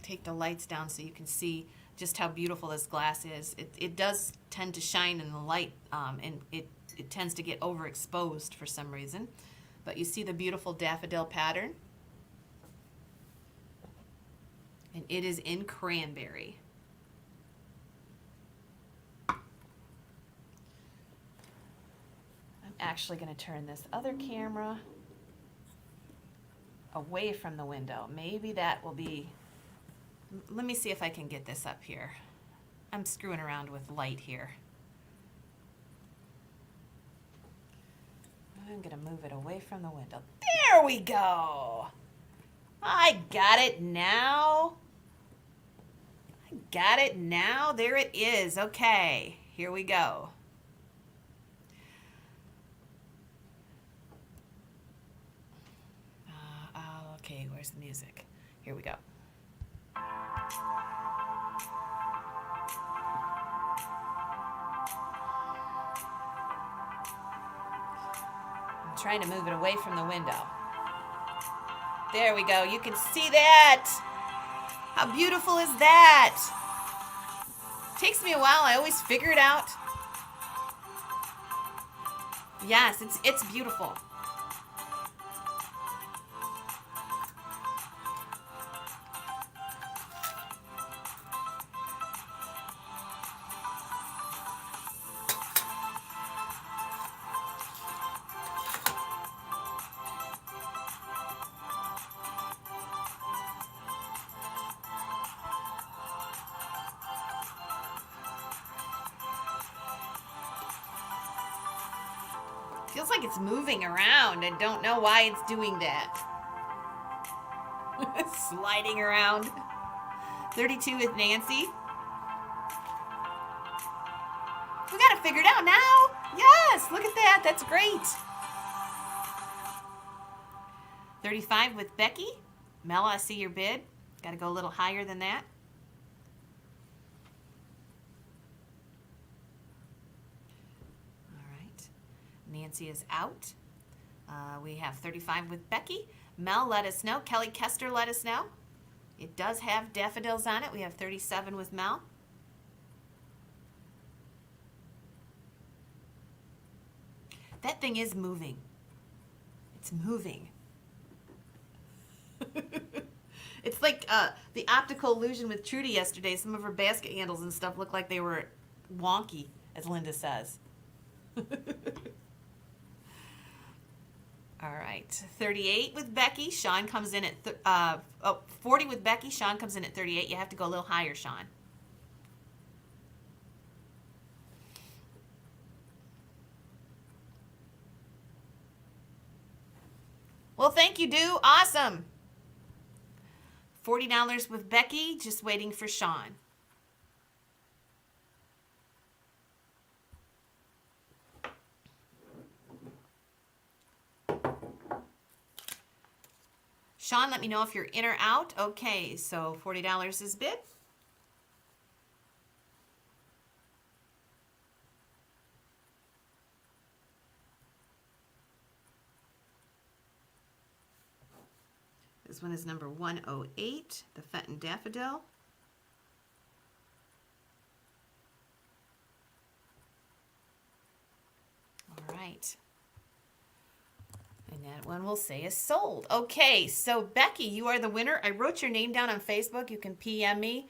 take the lights down so you can see just how beautiful this glass is. It does tend to shine in the light, and it tends to get overexposed for some reason. But you see the beautiful daffodil pattern. And it is in cranberry. I'm actually going to turn this other camera away from the window. Maybe that will be, let me see if I can get this up here. I'm screwing around with light here. I'm going to move it away from the window. There we go. I got it now. I got it now. There it is. Okay, here we go. Okay, where's the music? Here we go. I'm trying to move it away from the window. There we go. You can see that. How beautiful is that? Takes me a while. I always figure it out. Yes, it's beautiful. Feels like it's moving around. I don't know why it's doing that. Sliding around. 32 with Nancy. We got it figured out now. Yes, look at that. That's great. 35 with Becky. Mel, I see your bid. Got to go a little higher than that. All right. Nancy is out. We have 35 with Becky. Mel, let us know. Kelly Kester, let us know. It does have daffodils on it. We have 37 with Mel. That thing is moving. It's moving. It's like the optical illusion with Trudy yesterday. Some of her basket handles and stuff looked like they were wonky, as Linda says. All right, 38 with Becky. Sean comes in at 40 with Becky. Sean comes in at 38. You have to go a little higher, Sean. Well, thank you, Do. Awesome. $40 with Becky. Just waiting for Sean. Sean, let me know if you're in or out. Okay, so $40 is bid. This one is number 108, the Fenton Daffodil. All right. And that one we'll say is sold. Okay, so Becky, you are the winner. I wrote your name down on Facebook. You can PM me,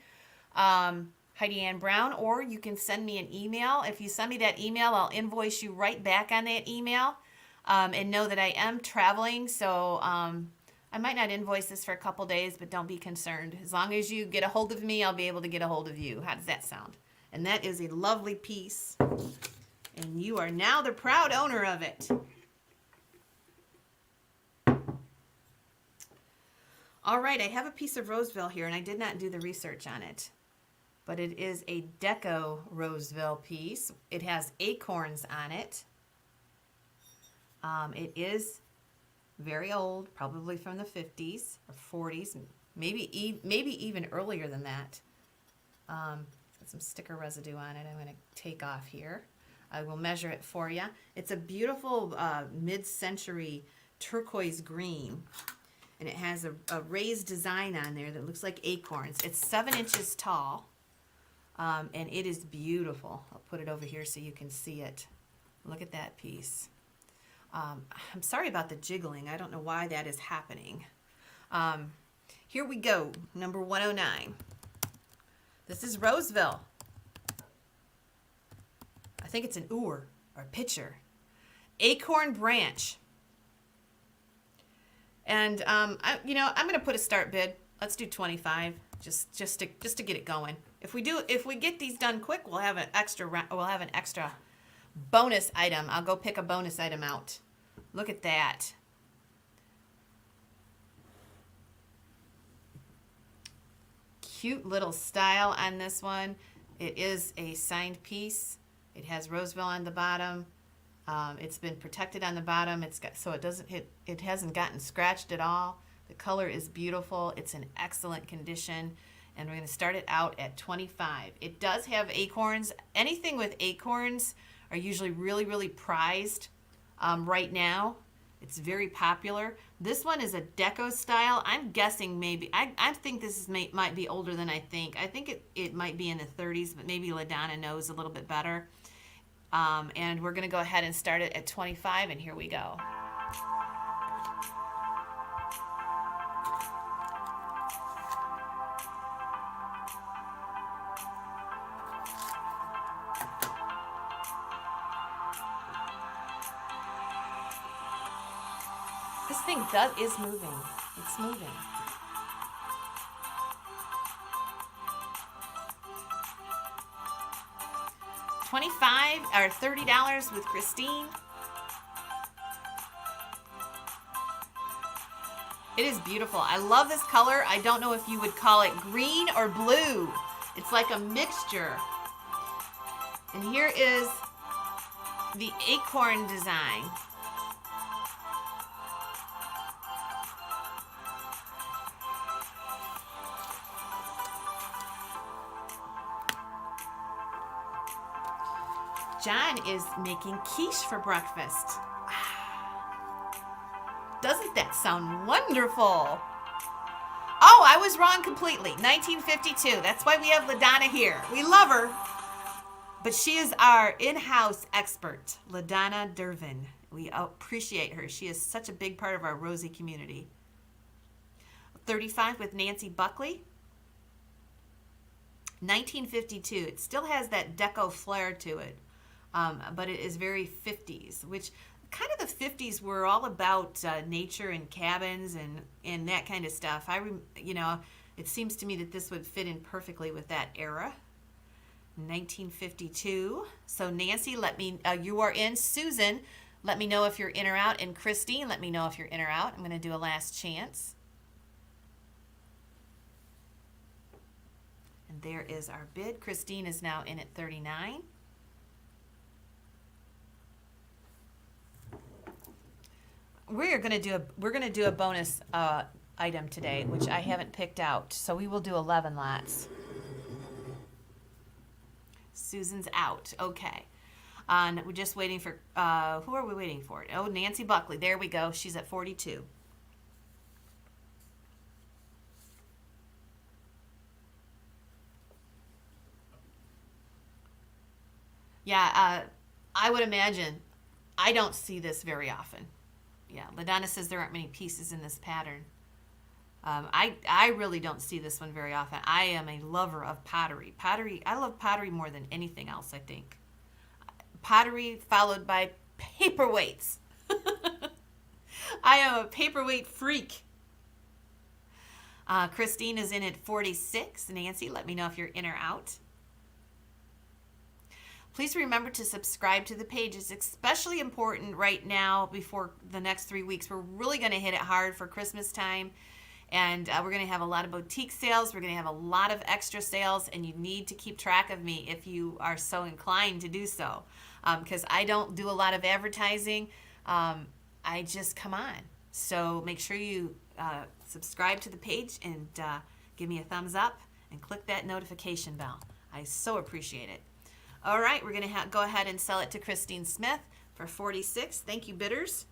Heidi Ann Brown, or you can send me an email. If you send me that email, I'll invoice you right back on that email. And know that I am traveling, so I might not invoice this for a couple days, but don't be concerned. As long as you get a hold of me, I'll be able to get a hold of you. How does that sound? And that is a lovely piece. And you are now the proud owner of it. All right, I have a piece of Roseville here, and I did not do the research on it. But it is a Deco Roseville piece. It has acorns on it. It is very old, probably from the 50s or 40s, maybe even earlier than that. Got some sticker residue on it. I'm going to take off here. I will measure it for you. It's a beautiful mid-century turquoise green, and it has a raised design on there that looks like acorns. It's 7 inches tall, and it is beautiful. I'll put it over here so you can see it. Look at that piece. I'm sorry about the jiggling. I don't know why that is happening. Here we go, number 109. This is Roseville. I think it's an or a pitcher. Acorn branch. And I'm going to put a start bid. Let's do 25, just to get it going. If we get these done quick, we'll have an extra bonus item. I'll go pick a bonus item out. Look at that. Cute little style on this one. It is a signed piece. It has Roseville on the bottom. It's been protected on the bottom. It hasn't gotten scratched at all. The color is beautiful. It's in excellent condition. And we're going to start it out at 25. It does have acorns. Anything with acorns are usually really, really prized right now. It's very popular. This one is a deco style. I'm guessing maybe, I think this might be older than I think. I think it might be in the 30s, but maybe LaDonna knows a little bit better. And we're going to go ahead and start it at 25, and here we go. This thing is moving. It's moving. $25 or $30 with Christine. It is beautiful. I love this color. I don't know if you would call it green or blue. It's like a mixture. And here is the acorn design. John is making quiche for breakfast. Doesn't that sound wonderful? Oh, I was wrong completely. 1952. That's why we have LaDonna here. We love her. But she is our in-house expert, LaDonna Dervin. We appreciate her. She is such a big part of our Rosie community. 35 with Nancy Buckley. 1952. It still has that deco flair to it. But it is very 50s, which kind of the 50s were all about nature and cabins and that kind of stuff. It seems to me that this would fit in perfectly with that era. 1952. So Nancy, you are in. Susan, let me know if you're in or out. And Christine, let me know if you're in or out. I'm going to do a last chance. And there is our bid. Christine is now in at 39. We're gonna do a bonus item today, which I haven't picked out. So we will do 11 lots. Susan's out. Okay. We're just waiting for who are we waiting for? Oh, Nancy Buckley. There we go. She's at 42. Yeah, I would imagine. I don't see this very often. Yeah, LaDonna says there aren't many pieces in this pattern. I really don't see this one very often. I am a lover of pottery. I love pottery more than anything else, I think. Pottery followed by paperweights. I am a paperweight freak. Christine is in at 46. Nancy, let me know if you're in or out. Please remember to subscribe to the page. It's especially important right now before the next 3 weeks. We're really going to hit it hard for Christmas time. And we're going to have a lot of boutique sales. We're going to have a lot of extra sales. And you need to keep track of me if you are so inclined to do so. Because I don't do a lot of advertising. I just come on. So make sure you subscribe to the page and give me a thumbs up. And click that notification bell. I so appreciate it. All right, we're going to go ahead and sell it to Christine Smith for 46. Thank you, bidders.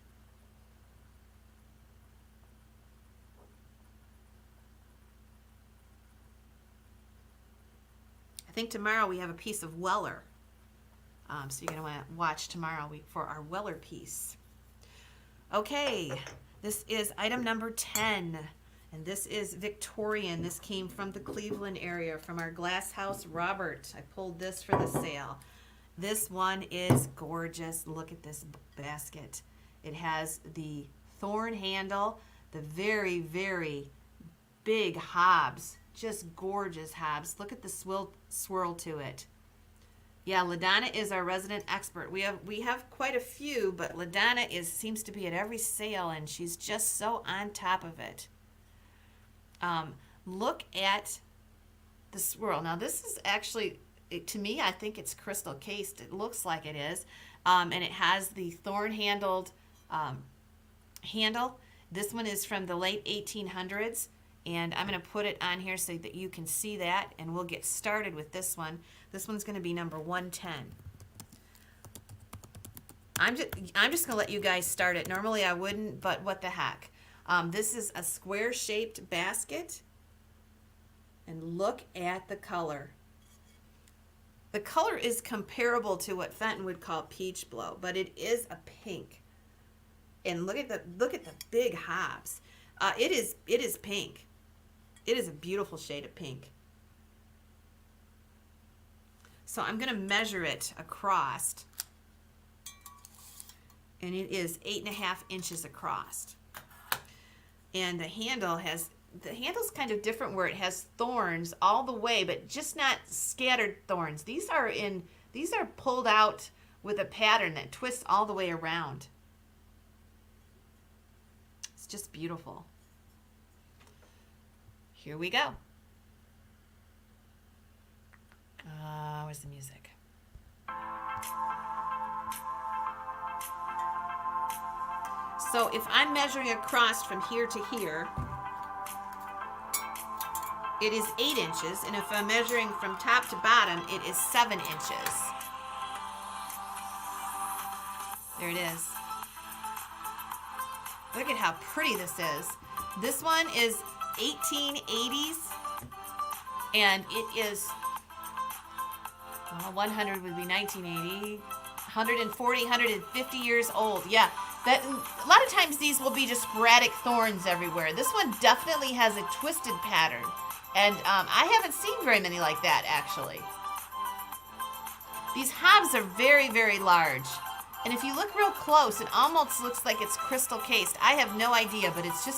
I think tomorrow we have a piece of Weller. So you're going to want to watch tomorrow for our Weller piece. Okay, this is item number 10. And this is Victorian. This came from the Cleveland area, from our Glass House Robert. I pulled this for the sale. This one is gorgeous. Look at this basket. It has the thorn handle, the very, very big hobs. Just gorgeous hobs. Look at the swirl to it. Yeah, LaDonna is our resident expert. We have quite a few, but LaDonna seems to be at every sale, and she's just so on top of it. Look at the swirl. Now this is actually, to me, I think it's crystal cased. It looks like it is. And it has the thorn handled handle. This one is from the late 1800s. And I'm going to put it on here so that you can see that. And we'll get started with this one. This one's going to be number 110. I'm just going to let you guys start it. Normally I wouldn't, but what the heck. This is a square-shaped basket, and look at the color. The color is comparable to what Fenton would call peach blow, but it is a pink. And look at the big hobs. It is pink. It is a beautiful shade of pink. So I'm going to measure it across, and it is 8.5 inches across. And the handle's kind of different, where it has thorns all the way, but just not scattered thorns. These are pulled out with a pattern that twists all the way around. It's just beautiful. Here we go. Where's the music? So if I'm measuring across from here to here, it is 8 inches, and if I'm measuring from top to bottom, it is 7 inches. There it is. Look at how pretty this is. This one is 1880s, and it is, well, 100 would be 1980, 140, 150 years old. Yeah, that a lot of times these will be just sporadic thorns everywhere. This one definitely has a twisted pattern, and I haven't seen very many like that, actually. These halves are very, very large. And if you look real close, it almost looks like it's crystal cased. I have no idea, but it's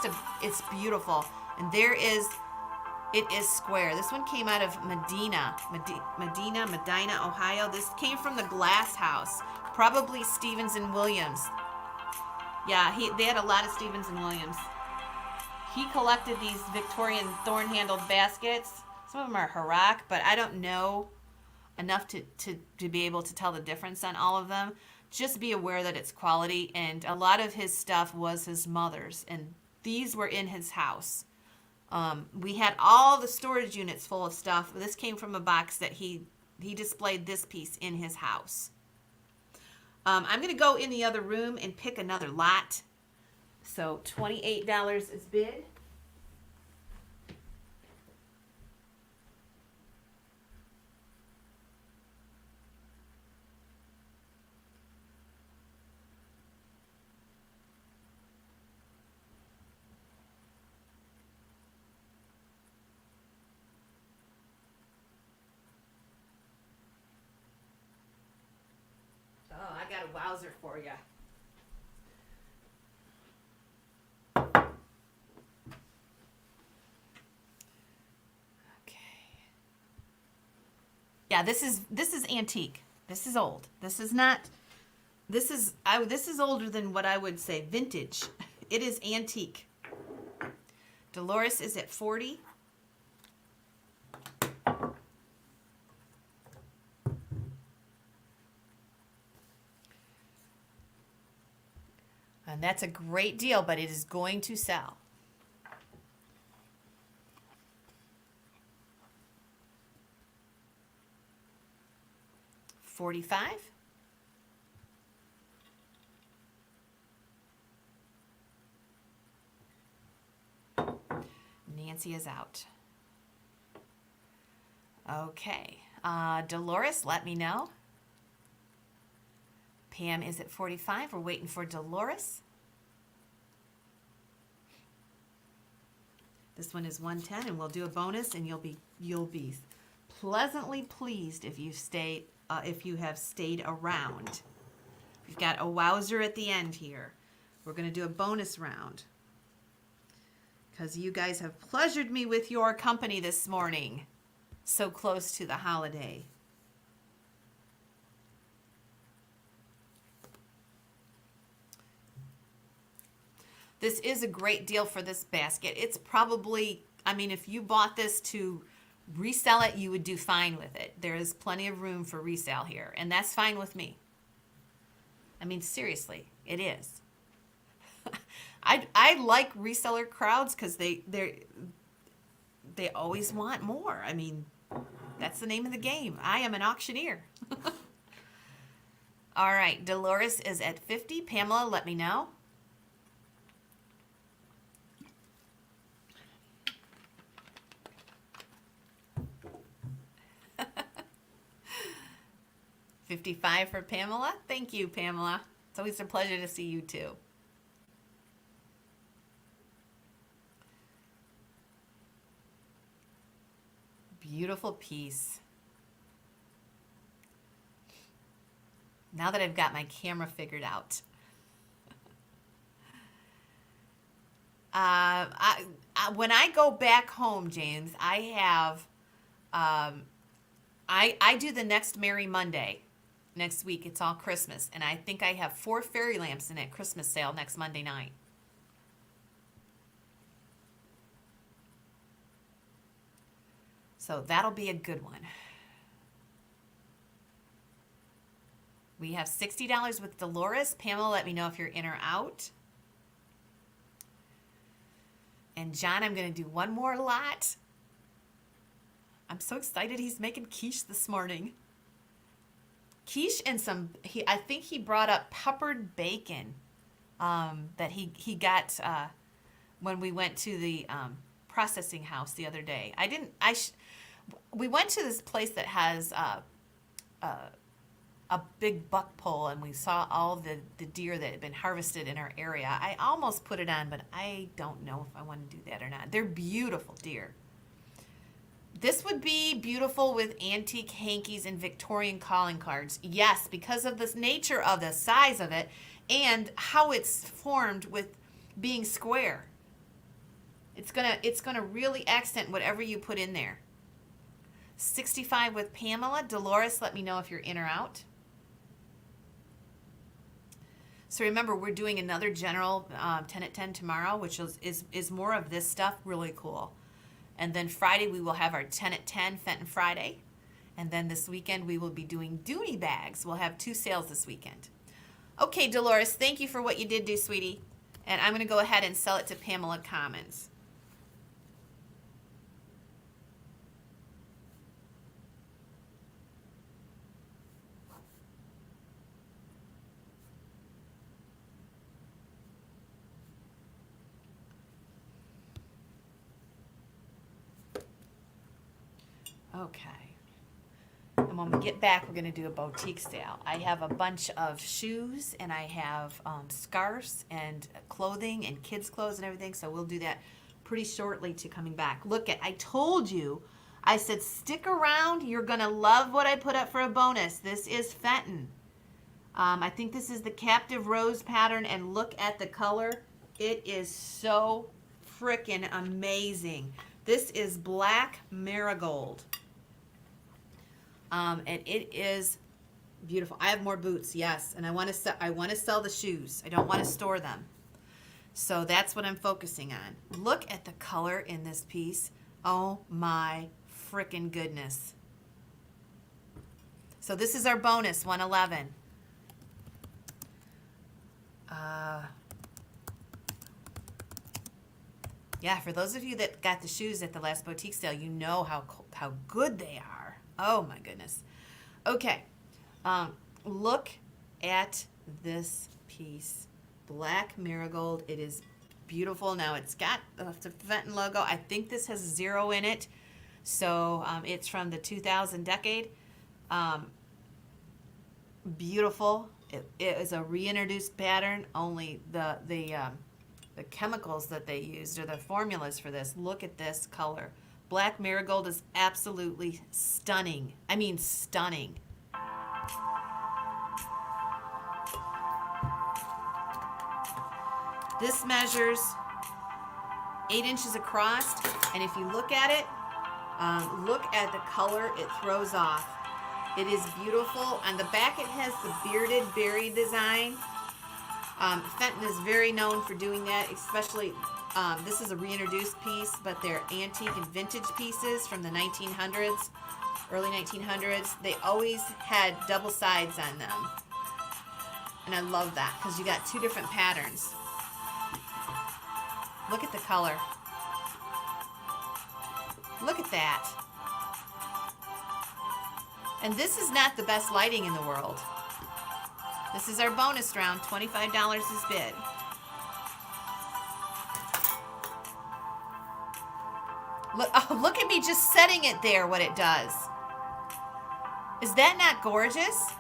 it's beautiful. And it is square. This one came out of Medina, Ohio. This came from the Glass House, probably Stevens and Williams. Yeah, they had a lot of Stevens and Williams. He collected these Victorian thorn-handled baskets. Some of them are Harak, but I don't know enough to be able to tell the difference on all of them. Just be aware that it's quality, and a lot of his stuff was his mother's, and these were in his house. We had all the storage units full of stuff. This came from a box that he displayed this piece in his house. I'm going to go in the other room and pick another lot. So $28 is bid. Oh, I got a wowzer for you. Okay. Yeah, this is antique. This is old. This is not. This is older than what I would say vintage. It is antique. Dolores is at 40. And that's a great deal, but it is going to sell. $45. Nancy is out. Okay. Dolores, let me know. Pam is at 45. We're waiting for Dolores. This one is 110, and we'll do a bonus, and you'll be pleasantly pleased if you have stayed around. We've got a wowzer at the end here. We're going to do a bonus round because you guys have pleasured me with your company this morning, so close to the holiday. This is a great deal for this basket. It's probably, I mean, if you bought this to resell it, you would do fine with it. There is plenty of room for resale here, and that's fine with me. I mean, seriously, it is. I like reseller crowds because they always want more. I mean, that's the name of the game. I am an auctioneer. All right, Dolores is at 50. Pamela, let me know. $55 for Pamela. Thank you, Pamela. It's always a pleasure to see you too. Beautiful piece. Now that I've got my camera figured out. When I go back home, James, I have, I do the next Merry Monday. Next week, it's all Christmas, and I think I have 4 fairy lamps in that Christmas sale next Monday night. So that'll be a good one. We have $60 with Dolores. Pamela, let me know if you're in or out. And John, I'm going to do one more lot. I'm so excited he's making quiche this morning. Quiche and some, I think he brought up peppered bacon that he got when we went to the processing house the other day. We went to this place that has a big buck pole, and we saw all the deer that had been harvested in our area. I almost put it on, but I don't know if I want to do that or not. They're beautiful deer. This would be beautiful with antique hankies and Victorian calling cards. Yes, because of the nature of the size of it and how it's formed with being square. It's gonna really accent whatever you put in there. 65 with Pamela. Dolores, let me know if you're in or out. So remember, we're doing another general 10 at 10 tomorrow, which is more of this stuff, really cool. And then Friday, we will have our 10 at 10 Fenton Friday. And then this weekend, we will be doing Dooney bags. We'll have 2 sales this weekend. Okay, Dolores, thank you for what you did do, sweetie. And I'm going to go ahead and sell it to Pamela Commons. Okay. And when we get back, we're going to do a boutique sale. I have a bunch of shoes, and I have scarves and clothing and kids' clothes and everything, so we'll do that pretty shortly to coming back. Look, I told you, I said stick around. You're going to love what I put up for a bonus. This is Fenton. I think this is the Captive Rose pattern, and look at the color. It is so freaking amazing. This is Black Marigold. And it is beautiful. I have more boots, yes, and I want to sell the shoes. I don't want to store them. So that's what I'm focusing on. Look at the color in this piece. Oh my freaking goodness. So this is our bonus, 111. Yeah, for those of you that got the shoes at the last boutique sale, you know how good they are. Oh my goodness. Okay, look at this piece. Black Marigold. It is beautiful. Now it's got the Fenton logo. I think this has 0 in it. So it's from the 2000 decade. Beautiful. It is a reintroduced pattern. Only the chemicals that they used or the formulas for this. Look at this color. Black Marigold is absolutely stunning. I mean stunning. This measures 8 inches across, and if you look at it, look at the color it throws off. It is beautiful. On the back it has the bearded berry design. Fenton is very known for doing that, especially this is a reintroduced piece, but they're antique and vintage pieces from the 1900s, early 1900s. They always had double sides on them. And I love that because you got 2 different patterns. Look at the color. Look at that. And this is not the best lighting in the world. This is our bonus round. $25 is bid. Look at me just setting it there, what it does. Is that not gorgeous?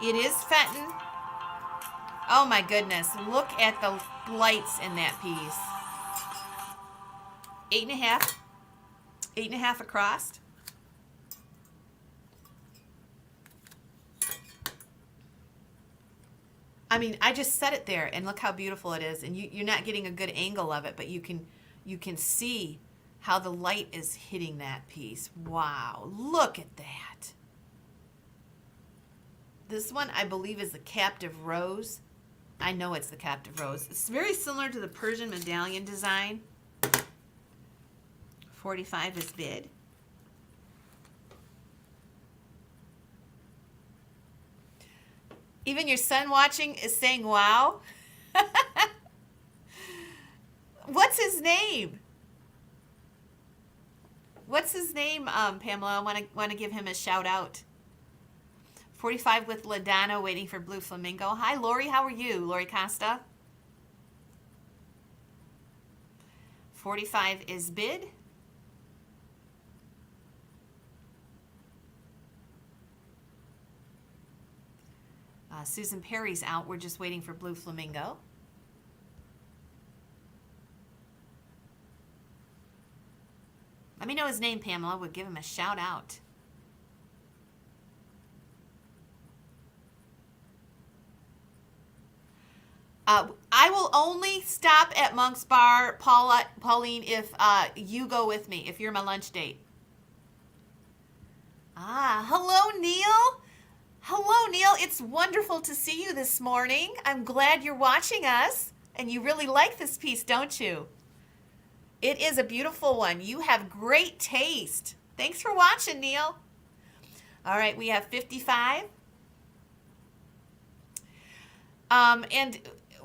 It is Fenton. Oh my goodness. Look at the lights in that piece. 8.5. 8.5 across. I mean, I just set it there, and look how beautiful it is. And you're not getting a good angle of it, but you can see how the light is hitting that piece. Wow, look at that. This one, I believe, is the Captive Rose. I know it's the Captive Rose. It's very similar to the Persian medallion design. 45 is bid. Even your son watching is saying wow. What's his name? What's his name, Pamela? I want to give him a shout out. 45 with LaDonna waiting for Blue Flamingo. Hi, Lori. How are you? Lori Costa. 45 is bid. Susan Perry's out. We're just waiting for Blue Flamingo. Let me know his name, Pamela. We'll give him a shout out. I will only stop at Monk's Bar, Pauline, if you go with me, if you're my lunch date. Hello, Neil. Hello, Neil. It's wonderful to see you this morning. I'm glad you're watching us, and you really like this piece, don't you? It is a beautiful one. You have great taste. Thanks for watching, Neil. All right, we have 55. And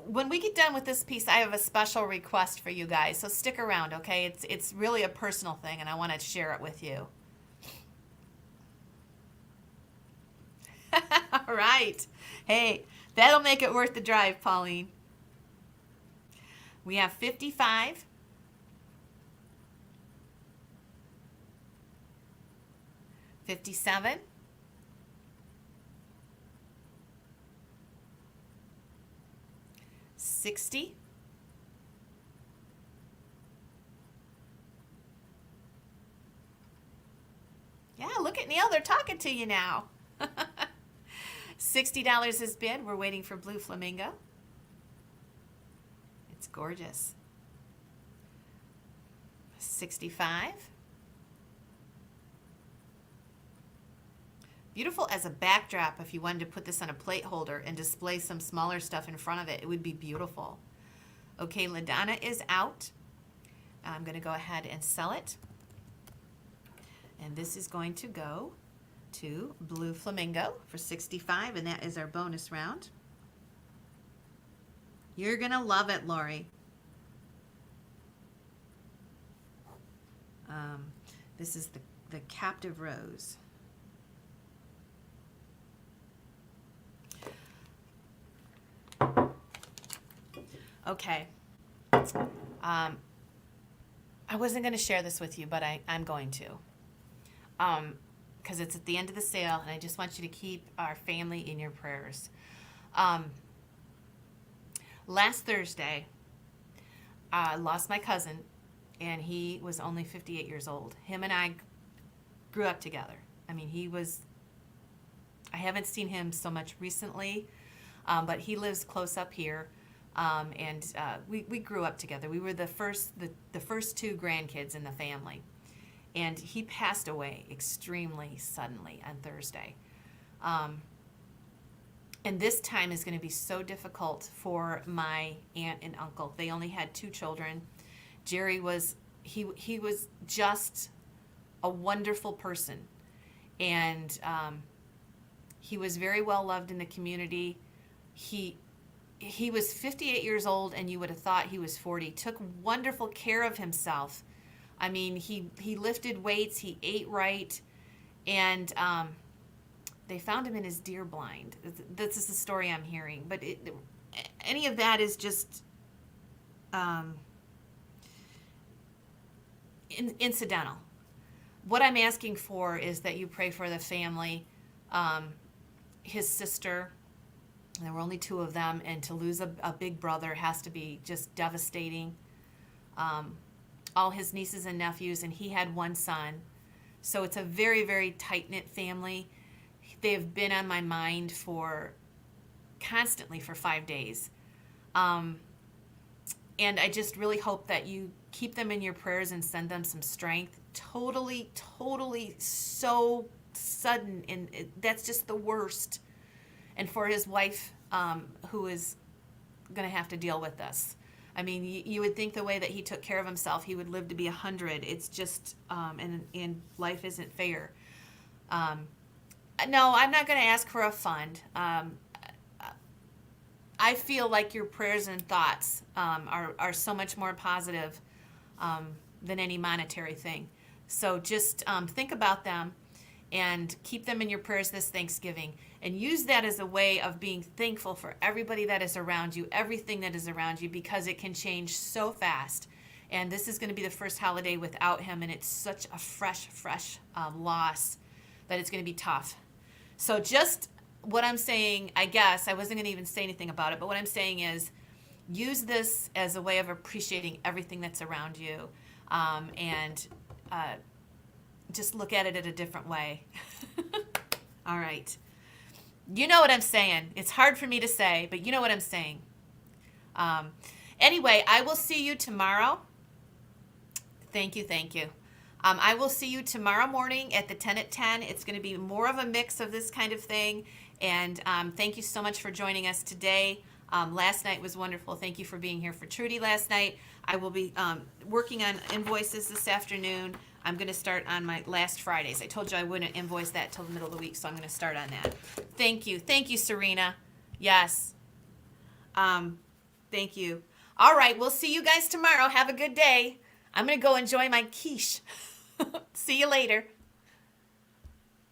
when we get done with this piece, I have a special request for you guys, so stick around, okay? It's really a personal thing, and I want to share it with you. All right. Hey, that'll make it worth the drive, Pauline. We have 55. 57. 60. 'Look at Neil. They're talking to you now. $60 is bid. We're waiting for Blue Flamingo. It's gorgeous. 65. Beautiful as a backdrop. If you wanted to put this on a plate holder and display some smaller stuff in front of it, it would be beautiful. Okay, LaDonna is out. I'm going to go ahead and sell it. And this is going to go to Blue Flamingo for 65, and that is our bonus round. You're going to love it, Lori. This is the Captive Rose. Okay. I wasn't going to share this with you, but I'm going to. Because it's at the end of the sale, and I just want you to keep our family in your prayers. Last Thursday, I lost my cousin, and he was only 58 years old. Him and I grew up together. I mean, I haven't seen him so much recently, but he lives close up here. And we grew up together. We were the first two grandkids in the family. And he passed away extremely suddenly on Thursday. And this time is going to be so difficult for my aunt and uncle. They only had 2 children. Jerry was just a wonderful person. And he was very well loved in the community. He was 58 years old, and you would have thought he was 40. Took wonderful care of himself. I mean, he lifted weights, he ate right, and they found him in his deer blind. This is the story I'm hearing. But any of that is just incidental. What I'm asking for is that you pray for the family, his sister. There were only 2 of them, and to lose a big brother has to be just devastating. All his nieces and nephews, and he had 1 son. So it's a very, very tight-knit family. They have been on my mind constantly for 5 days. And I just really hope that you keep them in your prayers and send them some strength. Totally so sudden, and that's just the worst. And for his wife, who is going to have to deal with this. I mean, you would think the way that he took care of himself, he would live to be 100. It's just, and life isn't fair. Um, no, I'm not going to ask for a fund. I feel like your prayers and thoughts are so much more positive than any monetary thing. So just think about them and keep them in your prayers this Thanksgiving, and use that as a way of being thankful for everybody that is around you, everything that is around you, because it can change so fast. And this is going to be the first holiday without him, and it's such a fresh loss that it's going to be tough. So just what I'm saying, I guess, I wasn't going to even say anything about it, but what I'm saying is use this as a way of appreciating everything that's around you, and just look at it in a different way. All right. You know what I'm saying. It's hard for me to say, but you know what I'm saying. Anyway, I will see you tomorrow. Thank you. I will see you tomorrow morning at the 10 at 10. It's going to be more of a mix of this kind of thing. And thank you so much for joining us today. Last night was wonderful. Thank you for being here for Trudy last night. I will be working on invoices this afternoon. I'm going to start on my last Fridays. I told you I wouldn't invoice that till the middle of the week, so I'm going to start on that. Thank you, Serena. Yes. Thank you. All right, we'll see you guys tomorrow. Have a good day. I'm going to go enjoy my quiche. See you later.